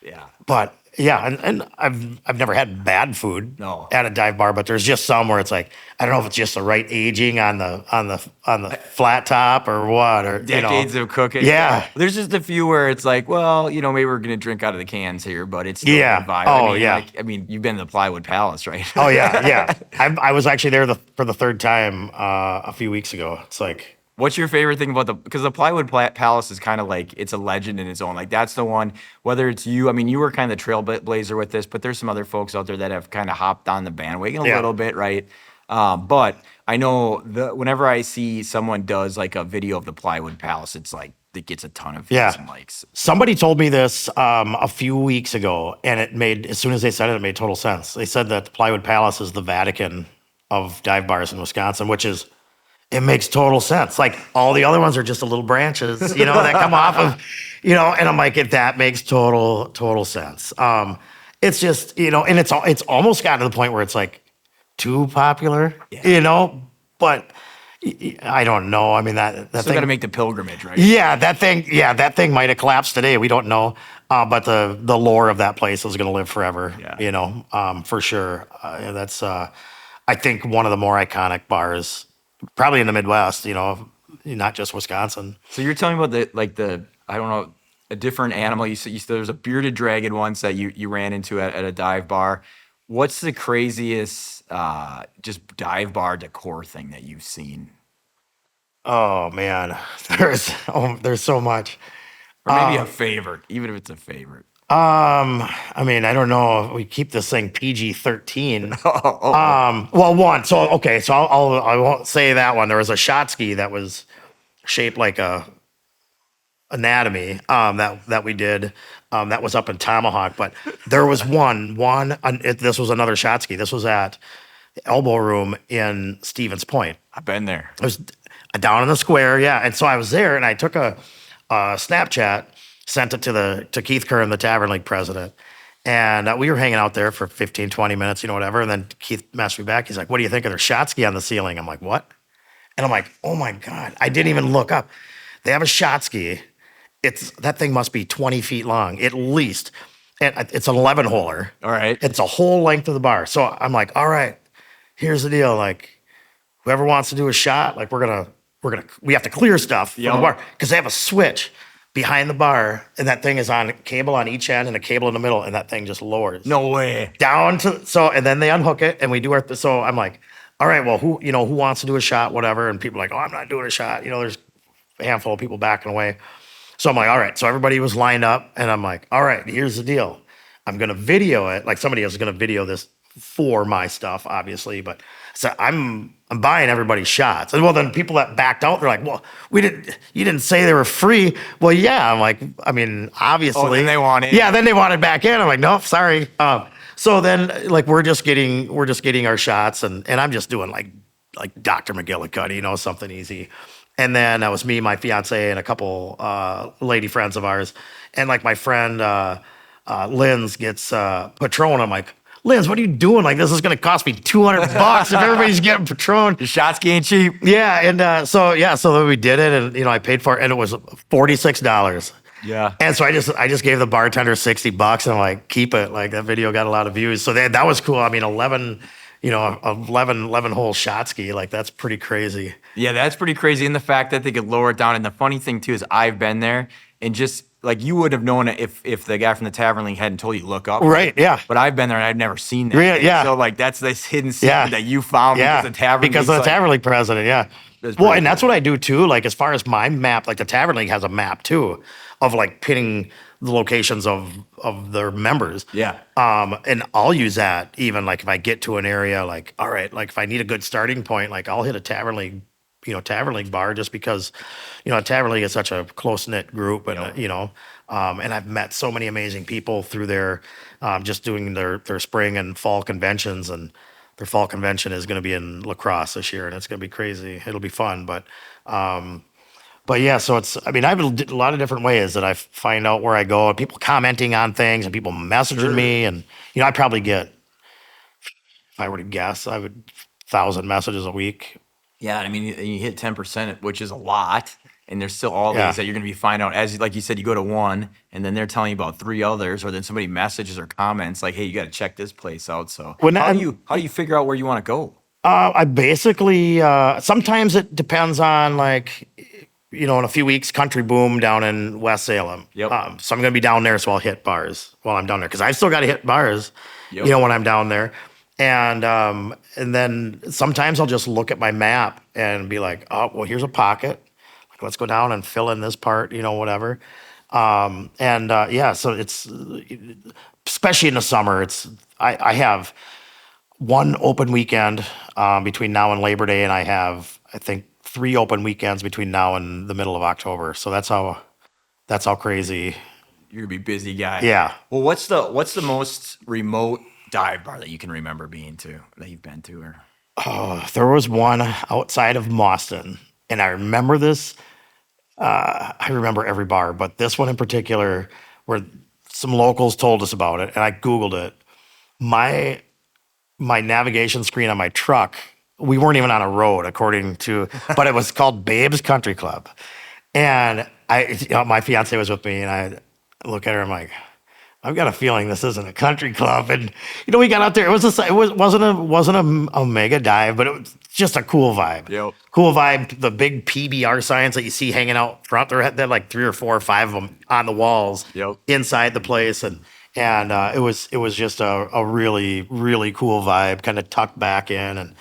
Yeah. But Yeah, and I've never had bad food No. at a dive bar, but there's just some where it's like I don't know if it's just the right aging on the flat top or what, or Decades of cooking. Yeah, There's just a few where it's like, well, maybe we're gonna drink out of the cans here, but it's still a yeah. good vibe. Oh yeah. I mean, you've been to the Plywood Palace, right? Oh yeah, yeah. I was actually there for the third time a few weeks ago. It's like, What's your favorite thing about because the Palace is kind of like it's a legend in its own. Like that's the one. Whether it's you, I mean, you were kind of the trailblazer with this, but there's some other folks out there that have kind of hopped on the bandwagon a Yeah. little bit, right? But I know whenever I see someone does like a video of the Plywood Palace, it's like it gets a ton of views Yeah. and likes. Somebody told me this a few weeks ago, and as soon as they said it, it made total sense. They said that the Plywood Palace is the Vatican of dive bars in Wisconsin, which is, it makes total sense. Like all the other ones are just the little branches, that come off of, and I'm like, that makes total sense. It's just, and it's almost gotten to the point where it's like too popular, but I don't know. I mean, that Still thing, got to make the pilgrimage, right? yeah, that thing might have collapsed today. We don't know. But the lore of that place is going to live forever, Yeah. for sure. That's, I think, one of the more iconic bars, probably in the Midwest, not just Wisconsin. So you're telling me about I don't know, a different animal. You said there was a bearded dragon once that you ran into at a dive bar. What's the craziest just dive bar decor thing that you've seen? Oh man, there's so much. Or maybe a favorite, even if it's a favorite. I mean, I don't know. We keep this thing PG-13. Oh. Well, one. So okay, so I won't say that one. There was a shot ski that was shaped like a anatomy that we did that was up in Tomahawk, but there was this was another shot ski. This was at the Elbow Room in Stevens Point. I've been there. It was down in the square, yeah. And so I was there, and I took a Snapchat, sent it to Keith Kern, the Tavern League president, and we were hanging out there for 15, 20 minutes, whatever. And then Keith messaged me back. He's like, "What do you think of their shot ski on the ceiling?" I'm like, "What?" And I'm like, "Oh my god!" I didn't even look up. They have a shot ski. That thing must be 20 feet long at least. And it's an 11-holer. All right. It's a whole length of the bar. So I'm like, all right, here's the deal. Like, whoever wants to do a shot, like we have to clear stuff from the bar because they have a switch behind the bar, and that thing is on a cable on each end and a cable in the middle, and that thing just lowers. No way. Down to and then they unhook it, and we do so I'm like, all right, well, who wants to do a shot, whatever, and people are like, oh, I'm not doing a shot. There's a handful of people backing away. So I'm like, all right. So everybody was lined up, and I'm like, all right, here's the deal. I'm gonna video it. Like somebody else is gonna video this for my stuff, obviously. But so I'm buying everybody's shots. And well, then people that backed out, they're like, well, you didn't say they were free. Well, yeah. I'm like, I mean, obviously. Oh, then they wanted. Yeah, then they wanted back in. I'm like, nope, sorry. So then like we're just getting our shots, and I'm just doing like Dr. McGillicuddy, something easy. And then that was me, my fiance, and a couple lady friends of ours. And like my friend Linz gets Patron. I'm like, Linz, what are you doing? Like, this is going to cost me $200 if everybody's getting Patron. The shots ain't cheap. Yeah. And so then we did it, and I paid for it, and it was $46. Yeah. And so I just gave the bartender $60, and I'm like, keep it. Like that video got a lot of views. So that was cool. I mean, 11 hole shot ski, like that's pretty crazy. Yeah, that's pretty crazy. And the fact that they could lower it down. And the funny thing too is I've been there, and just like you would have known it if the guy from the Tavern League hadn't told you to look up. Right, yeah. But I've been there and I've never seen that. Really, yeah. So like that's this hidden secret that you found because the Tavern because of the Tavern League president, yeah. Well, and that's what I do too. Like as far as my map, like the Tavern League has a map too of like pinning the locations of their members. Yeah. And I'll use that even like if I get to an area, like, all right, like if I need a good starting point, like I'll hit a Tavern League bar just because, Tavern League is such a close-knit group, and and I've met so many amazing people through their just doing their spring and fall conventions, and their fall convention is going to be in La Crosse this year, and it's going to be crazy. It'll be fun, but yeah, so I have a lot of different ways that I find out where I go, and people commenting on things, and people messaging me, and I probably get, if I were to guess, 1,000 messages a week. Yeah, I mean, you hit 10%, which is a lot. and there's still all Yeah. these that you're going to be finding out as, like you said, you go to one, and then they're telling you about 3 others, or then somebody messages or comments like, "Hey, you got to check this place out." So When how do you figure out where you want to go? I basically sometimes it depends on like in a few weeks, Country Boom down in West Salem. Yep. So I'm gonna be down there, so I'll hit bars while I'm down there because I've still got to hit bars, Yep. when I'm down there. And then sometimes I'll just look at my map and be like, oh, well, here's a pocket. Like, let's go down and fill in this part, whatever. Yeah, so it's especially in the summer. I have one open weekend between now and Labor Day, and I have I think 3 open weekends between now and the middle of October. So that's how crazy. You're gonna be a busy guy. Yeah. Well, what's the most remote dive bar that you can remember that you've been to? Or There was one outside of Boston, and I remember this. I remember every bar, but this one in particular, where some locals told us about it, and I Googled it. My navigation screen on my truck, we weren't even on a road, but it was called Babe's Country Club. And my fiance was with me, and I look at her, I'm like, I've got a feeling this isn't a country club. And we got out there. It wasn't a mega dive, but it was just a cool vibe. Yep. Cool vibe. The big PBR signs that you see hanging out front, they had like 3 or 4 or 5 of them on the walls. Yep. Inside the place, and it was just a really, really cool vibe, kind of tucked back in.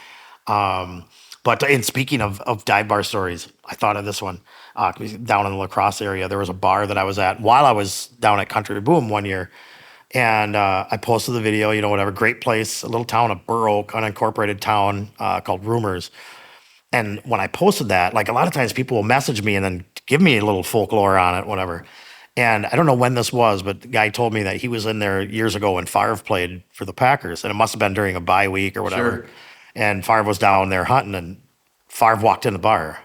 And speaking of dive bar stories, I thought of this one. Down in the La Crosse area, there was a bar that I was at while I was down at Country Boom one year. And I posted the video, whatever. Great place, a little town of Burr Oak, unincorporated town called Rumors. And when I posted that, like a lot of times people will message me and then give me a little folklore on it, whatever. And I don't know when this was, but the guy told me that he was in there years ago when Favre played for the Packers. And it must have been during a bye week or whatever. Sure. And Favre was down there hunting, and Favre walked in the bar.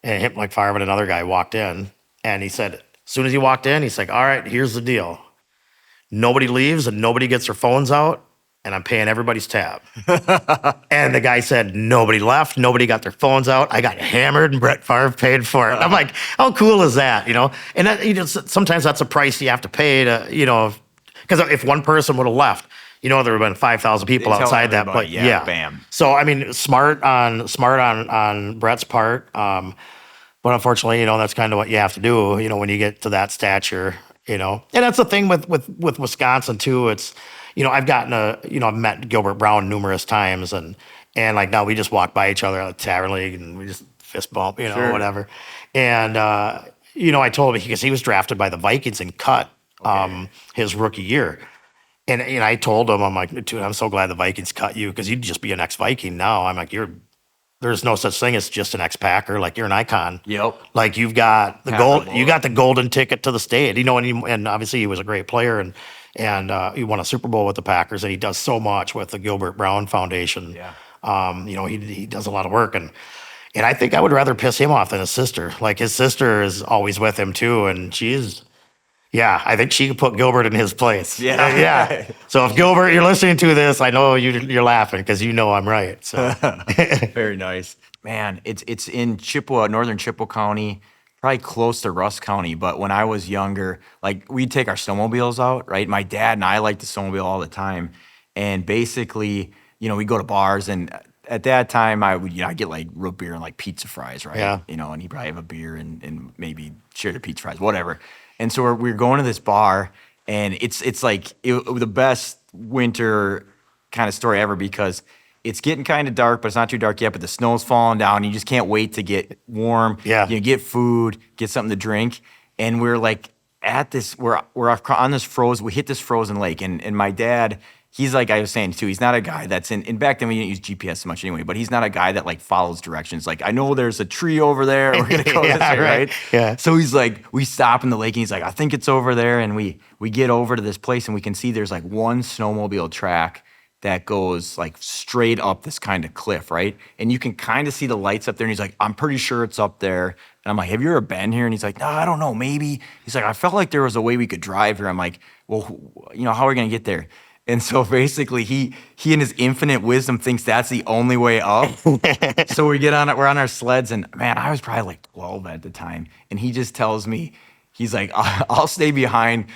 And him, like Favre and another guy walked in, and he said, as soon as he walked in, he's like, all right, here's the deal. Nobody leaves and nobody gets their phones out, and I'm paying everybody's tab. And the guy said, nobody left, nobody got their phones out. I got hammered, and Brett Favre paid for it. I'm like, how cool is that, And that, sometimes that's a price you have to pay to, because if one person would have left, there would have been 5,000 people They tell outside that everybody, place. yeah, bam. So I mean, smart on Brett's part. But unfortunately, that's kind of what you have to do, when you get to that stature, And that's the thing with Wisconsin too. It's, I've met Gilbert Brown numerous times, and like now we just walk by each other at the Tavern League and we just fist bump, Sure. whatever. And I told him because he was drafted by the Vikings and cut his rookie year. And I told him, I'm like, dude, I'm so glad the Vikings cut you because you'd just be an ex-Viking now. I'm like, there's no such thing as just an ex-Packer. Like, you're an icon. Yep. Like, you've got the you got the golden ticket to the state. And obviously he was a great player, and he won a Super Bowl with the Packers, and he does so much with the Gilbert Brown Foundation. Yeah. He does a lot of work, and I think I would rather piss him off than his sister. Like, his sister is always with him too, and yeah, I think she could put Gilbert in his place. Yeah. Yeah. So if Gilbert, you're listening to this, I know you're laughing because I'm right. So Very nice. Man, it's in Chippewa, northern Chippewa County, probably close to Rusk County. But when I was younger, like, we'd take our snowmobiles out, right? My dad and I liked to snowmobile all the time. And basically, we'd go to bars, and at that time I'd get like root beer and like pizza fries, right? Yeah. And he'd probably have a beer and maybe share the pizza fries, whatever. And so we're going to this bar, and it's like the best winter kind of story ever because it's getting kind of dark, but it's not too dark yet. But the snow's falling down. You just can't wait to get warm. Yeah. Get food, get something to drink, and we're like at this. We're on this frozen. We hit this frozen lake, and my dad. He's like I was saying too, he's not a guy that's in back then we didn't use GPS so much anyway, but he's not a guy that like follows directions. Like, I know there's a tree over there, we're gonna go this way, right? Yeah. So he's like, we stop in the lake and he's like, I think it's over there. And we get over to this place and we can see there's like one snowmobile track that goes like straight up this kind of cliff, right? And you can kind of see the lights up there. And he's like, I'm pretty sure it's up there. And I'm like, have you ever been here? And he's like, no, I don't know, maybe. He's like, I felt like there was a way we could drive here. I'm like, well, how are we gonna get there? And so basically he in his infinite wisdom thinks that's the only way up. So we're on our sleds, and man, I was probably like 12 at the time. And he just tells me, he's like, I'll stay behind.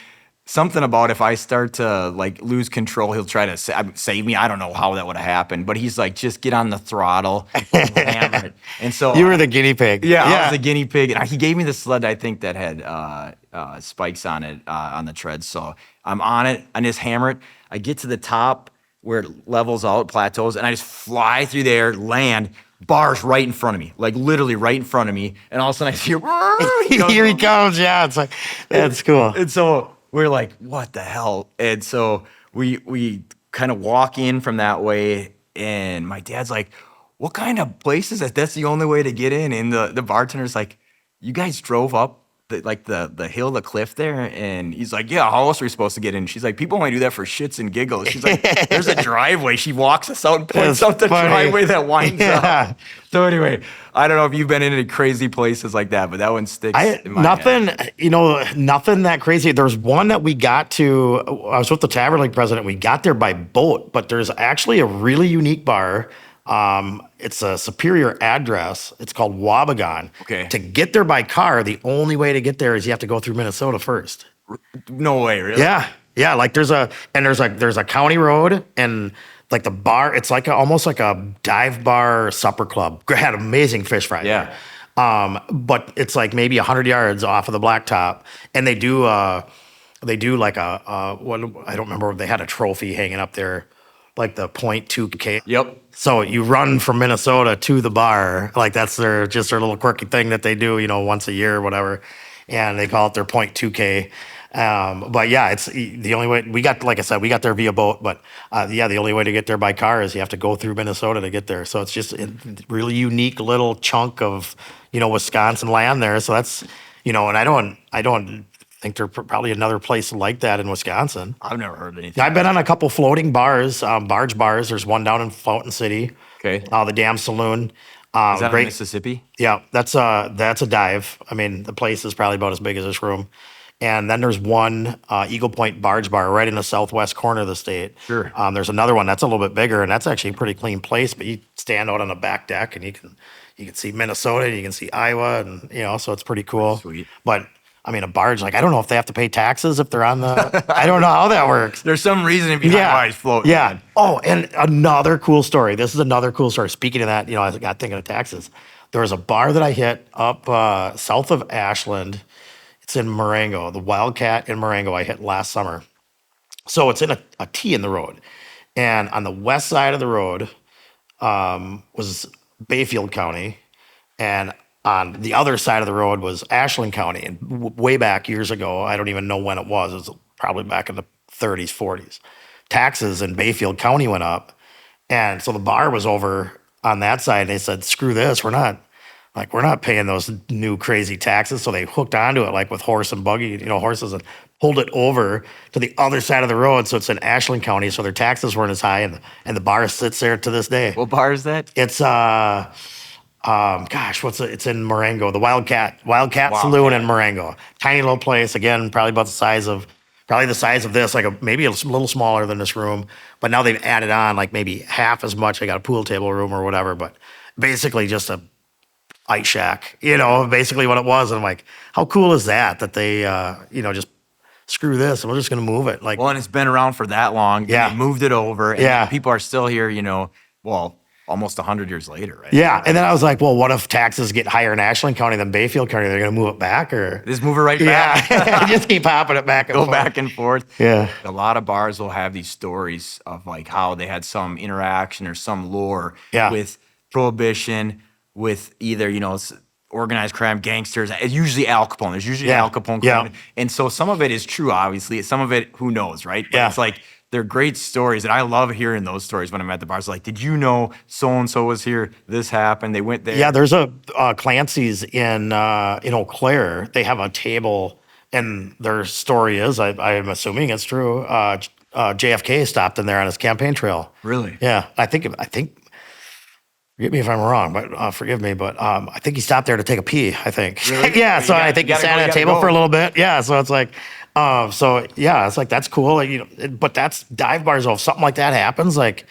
Something about if I start to like lose control, he'll try to save me. I don't know how that would have happened, but he's like, just get on the throttle and hammer it. And so You were the guinea pig. yeah, I was the guinea pig. And he gave me the sled, I think, that had spikes on it on the treads. So I'm on it. I just hammer it. I get to the top where it levels out, plateaus, and I just fly through there, land, bars right in front of me, like literally right in front of me. And all of a sudden I hear, Here he comes. Yeah, it's like, that's cool. and so we're like, what the hell? And so we kind of walk in from that way, and my dad's like, what kind of place is that? That's the only way to get in. And the bartender's like, you guys drove up the hill, the cliff there? And he's like, yeah, how else are we supposed to get in? She's like, people only do that for shits and giggles. She's like, there's a driveway. She walks us out and points out the driveway that winds up. So anyway, I don't know if you've been in any crazy places like that, but that one sticks in my head. Nothing that crazy. There's one that we got to, I was with the Tavern League president. We got there by boat, but there's actually a really unique bar. It's a Superior address. It's called Wabagon. Okay. To get there by car, the only way to get there is you have to go through Minnesota first. No way, really? Yeah. Like there's a county road, and like the bar, it's like almost like a dive bar supper club. Had amazing fish fry. Yeah. But it's like maybe 100 yards off of the blacktop, and they do like what, I don't remember. They had a trophy hanging up there, like the .2K. Yep. So you run from Minnesota to the bar, like that's their little quirky thing that they do, once a year or whatever, and they call it their .2K. But yeah, it's the only way like I said, we got there via boat, but the only way to get there by car is you have to go through Minnesota to get there. So it's just a really unique little chunk of, Wisconsin land there. So that's, and I don't think there's probably another place like that in Wisconsin. I've never heard anything. I've been on a couple floating bars, barge bars. There's one down in Fountain City. Okay. The Dam Saloon. Is that in Mississippi? Yeah, that's a dive. I mean, the place is probably about as big as this room. And then there's one Eagle Point barge bar right in the southwest corner of the state. Sure. There's another one that's a little bit bigger, and that's actually a pretty clean place. But you stand out on the back deck, and you can see Minnesota, and you can see Iowa, and so it's pretty cool. Sweet. But I mean, a barge, like I don't know if they have to pay taxes if they're on the. I don't know how that works. There's some reason behind why it's floating. Yeah. Oh, and another cool story. This is another cool story. Speaking of that, I got thinking of taxes. There was a bar that I hit up south of Ashland. It's in Marengo, the Wildcat in Marengo. I hit last summer. So it's in a T in the road, and on the west side of the road was Bayfield County, and on the other side of the road was Ashland County. And way back years ago, I don't even know when it was. It was probably back in the 30s, 40s. Taxes in Bayfield County went up, and so the bar was over on that side. And they said, "Screw this, we're not paying those new crazy taxes." So they hooked onto it like with horse and buggy, horses, and pulled it over to the other side of the road. So it's in Ashland County. So their taxes weren't as high, and the bar sits there to this day. What bar is that? It's it's in Marengo, the Wildcat Saloon in Marengo. Tiny little place, again, probably the size of this, like maybe a little smaller than this room. But now they've added on like maybe half as much. They got a pool table room or whatever, but basically just a ice shack, basically what it was. And I'm like, how cool is that they, just screw this and we're just going to move it. Like, well, and it's been around for that long. Yeah. They moved it over. And Yeah. people are still here, almost 100 years later, right? Yeah. And then I was like, well, what if taxes get higher in Ashland County than Bayfield County? They're going to move it back, or Just move it right back. yeah, just keep hopping it back and Go forth. back and forth. Yeah. A lot of bars will have these stories of like how they had some interaction or some lore Yeah. with prohibition, with either, organized crime, gangsters. It's usually Al Capone. There's usually Yeah. Al Capone. Yeah. And so some of it is true, obviously. Some of it, who knows, right? But Yeah. it's like, they're great stories, and I love hearing those stories when I'm at the bars. Like, did you know so-and-so was here? This happened. They went there. Yeah, there's a Clancy's in Eau Claire. They have a table, and their story is, I'm assuming it's true. JFK stopped in there on his campaign trail. Really? Yeah, I think forgive me if I'm wrong, but forgive me, but I think he stopped there to take a pee. I think. Really? Yeah. You So got- I think you he gotta sat go, at you a gotta table go. for a little bit. Yeah. So it's like, so yeah, it's like that's cool. Like, but that's dive bars. Though, if something like that happens, like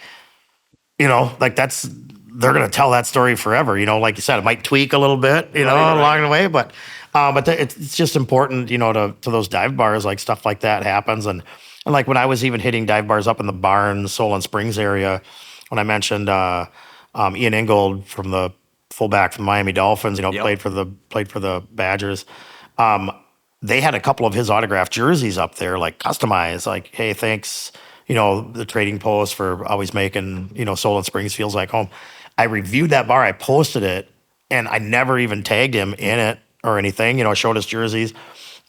like they're gonna tell that story forever. Like you said, it might tweak a little bit, Right. along the way, but it's just important, to those dive bars, like stuff like that happens, and like when I was even hitting dive bars up in the Barnes, Solon Springs area, when I mentioned Ian Ingold from the fullback from the Miami Dolphins, Yep. played for the Badgers. Um, they had a couple of his autographed jerseys up there, like customized, like, hey, thanks, the trading post for always making, Solon Springs feels like home. I reviewed that bar, I posted it, and I never even tagged him in it or anything, I showed his jerseys.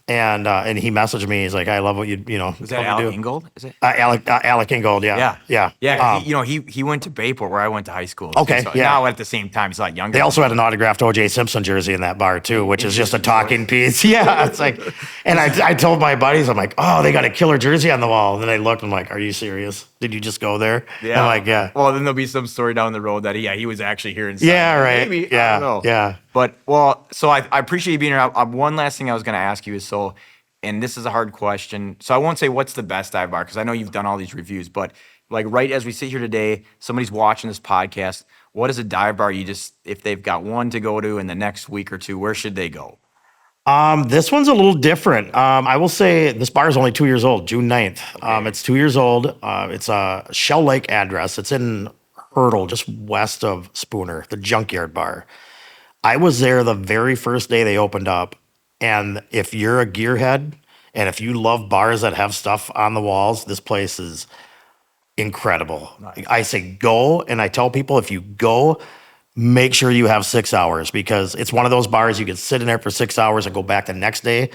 And he messaged me. He's like, "I love what you Was that Alec Ingold? Is it? Alec Ingold, yeah, Yeah. yeah. 'Cause he went to Bayport where I went to high school. too, Okay, so yeah. Now at the same time, he's a lot younger. They than also me. had an autographed O.J. Simpson jersey in that bar too, which is just a Interesting talking piece. Yeah, it's like, and I told my buddies, I'm like, oh, they got a killer jersey on the wall. And then they looked, I'm like, are you serious? Did you just go there? Yeah. I'm like, yeah. Well, then there'll be some story down the road that he was actually here in. Yeah, right. Maybe. Yeah, I don't know. yeah. But so I appreciate you being here. One last thing I was going to ask you is and this is a hard question. So I won't say what's the best dive bar because I know you've done all these reviews, but like right as we sit here today, somebody's watching this podcast. What is a dive bar if they've got one to go to in the next week or two, where should they go? This one's a little different. I will say this bar is only 2 years old, June 9th. Okay. It's 2 years old. It's a Shell Lake address. It's in Hurdle, just west of Spooner, the Junkyard Bar. I was there the very first day they opened up. And if you're a gearhead and if you love bars that have stuff on the walls, this place is incredible. Nice. I say go, and I tell people if you go, make sure you have 6 hours because it's one of those bars you can sit in there for 6 hours and go back the next day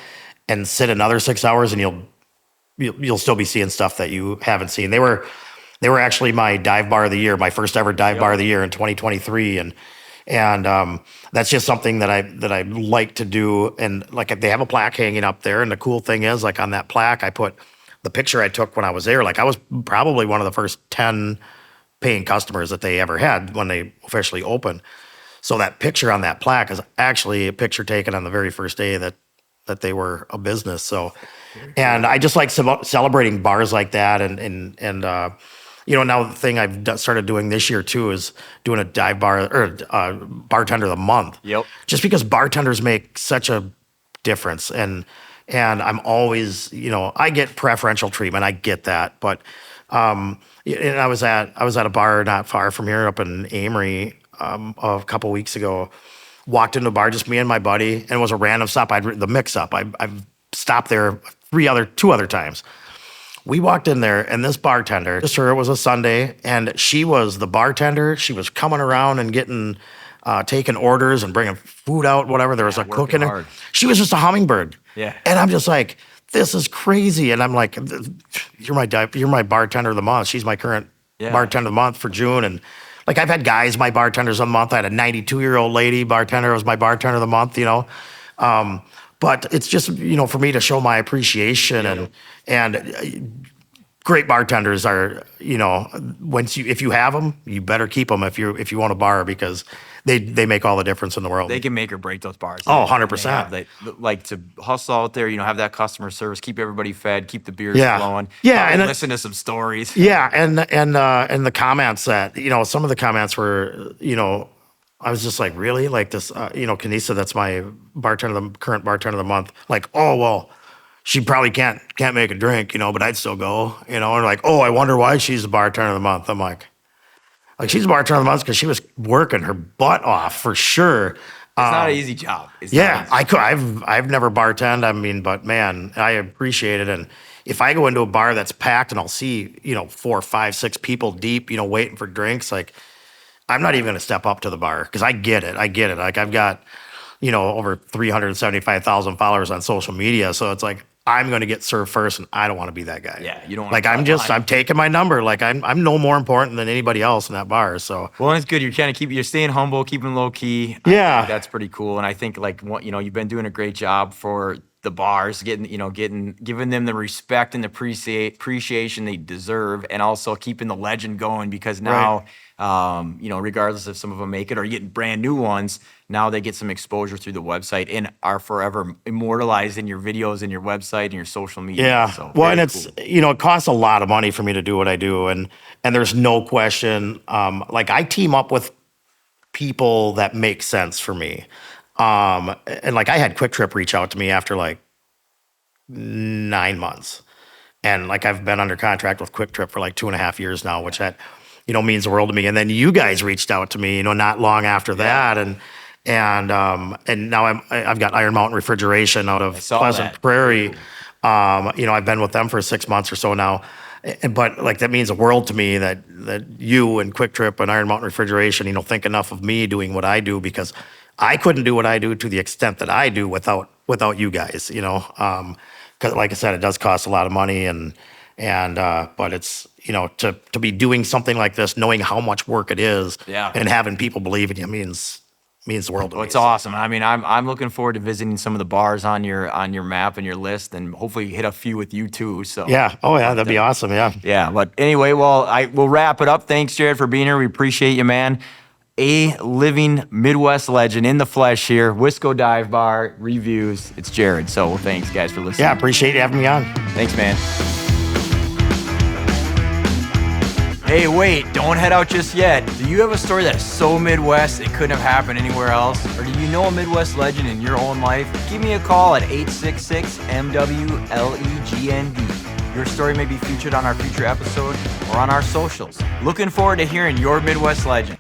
and sit another 6 hours and you'll still be seeing stuff that you haven't seen. They were actually my dive bar of the year, my first ever dive bar of the year in 2023, and that's just something that I like to do. And like they have a plaque hanging up there, and the cool thing is, like on that plaque, I put the picture I took when I was there. Like I was probably one of the first 10 paying customers that they ever had when they officially opened. So that picture on that plaque is actually a picture taken on the very first day that they were a business. So, and I just like celebrating bars like that, and now the thing I've started doing this year too is doing a dive bar or bartender of the month. Yep. Just because bartenders make such a difference, and I'm always, I get preferential treatment. I get that, but and I was at a bar not far from here up in Amory a couple weeks ago. Walked into a bar, just me and my buddy, and it was a random stop. The mix up. I've stopped there two other times. We walked in there, and this bartender, just her, it was a Sunday, and she was the bartender. She was coming around and getting, taking orders and bringing food out, whatever. There was a cook working in there. hard. She was just a hummingbird. Yeah. And I'm just like, this is crazy. And I'm like, you're my bartender of the month. She's my current bartender of the month for June. And like, I've had guys, my bartenders of the month. I had a 92-year-old lady bartender was my bartender of the month, But it's just, for me to show my appreciation and great bartenders are, if you have them, you better keep them if you want a bar because they make all the difference in the world. They can make or break those bars. Oh, 100%. They like to hustle out there, have that customer service, keep everybody fed, keep the beers Yeah. flowing. Yeah, and listen to some stories. Yeah, and the comments that some of the comments were I was just like, really, like this Kanisa, that's my current bartender of the month, like, oh well, she probably can't make a drink, but I'd still go, and like, oh, I wonder why she's the bartender of the month. I'm like she's the bartender of the month because she was working her butt off for sure. It's not an easy job. I've never bartended. I mean, but man, I appreciate it. And if I go into a bar that's packed and I'll see, 4, 5, 6 people deep, waiting for drinks, like I'm not even going to step up to the bar because I get it. Like I've got, over 375,000 followers on social media. So it's like, I'm going to get served first and I don't want to be that guy. Yeah, you don't want like, I'm taking my number. Like I'm no more important than anybody else in that bar. So. Well, it's good. You're staying humble, keeping low key. Yeah. That's pretty cool. And I think you've been doing a great job for the bars, giving them the respect and the appreciation they deserve, and also keeping the legend going, because now, regardless if some of them make it or getting brand new ones, now they get some exposure through the website and are forever immortalized in your videos and your website and your social media. Yeah. So Well, and very it's, cool. it costs a lot of money for me to do what I do. And there's no question, like I team up with people that make sense for me. And like I had Quick Trip reach out to me after like 9 months. And like I've been under contract with Quick Trip for like 2.5 years now, which that, means the world to me. And then you guys reached out to me, not long after that. And now I've got Iron Mountain Refrigeration out of Pleasant Prairie. I've been with them for 6 months or so now. But like that means the world to me that you and Quick Trip and Iron Mountain Refrigeration, think enough of me doing what I do, because I couldn't do what I do to the extent that I do without you guys, because like I said, it does cost a lot of money, but it's, to be doing something like this, knowing how much work it is, and having people believe in you means the world to me. It's awesome. I mean, I'm looking forward to visiting some of the bars on your map and your list, and hopefully hit a few with you too. So yeah, oh yeah, that'd be awesome. Yeah, yeah. But anyway, we'll wrap it up. Thanks, Jared, for being here. We appreciate you, man. A living Midwest legend in the flesh here. Wisco Dive Bar reviews. It's Jared. So thanks, guys, for listening. Yeah, appreciate you having me on. Thanks, man. Hey, wait, don't head out just yet. Do you have a story that's so Midwest it couldn't have happened anywhere else? Or do you know a Midwest legend in your own life? Give me a call at 866-MWLEGND. Your story may be featured on our future episode or on our socials. Looking forward to hearing your Midwest legend.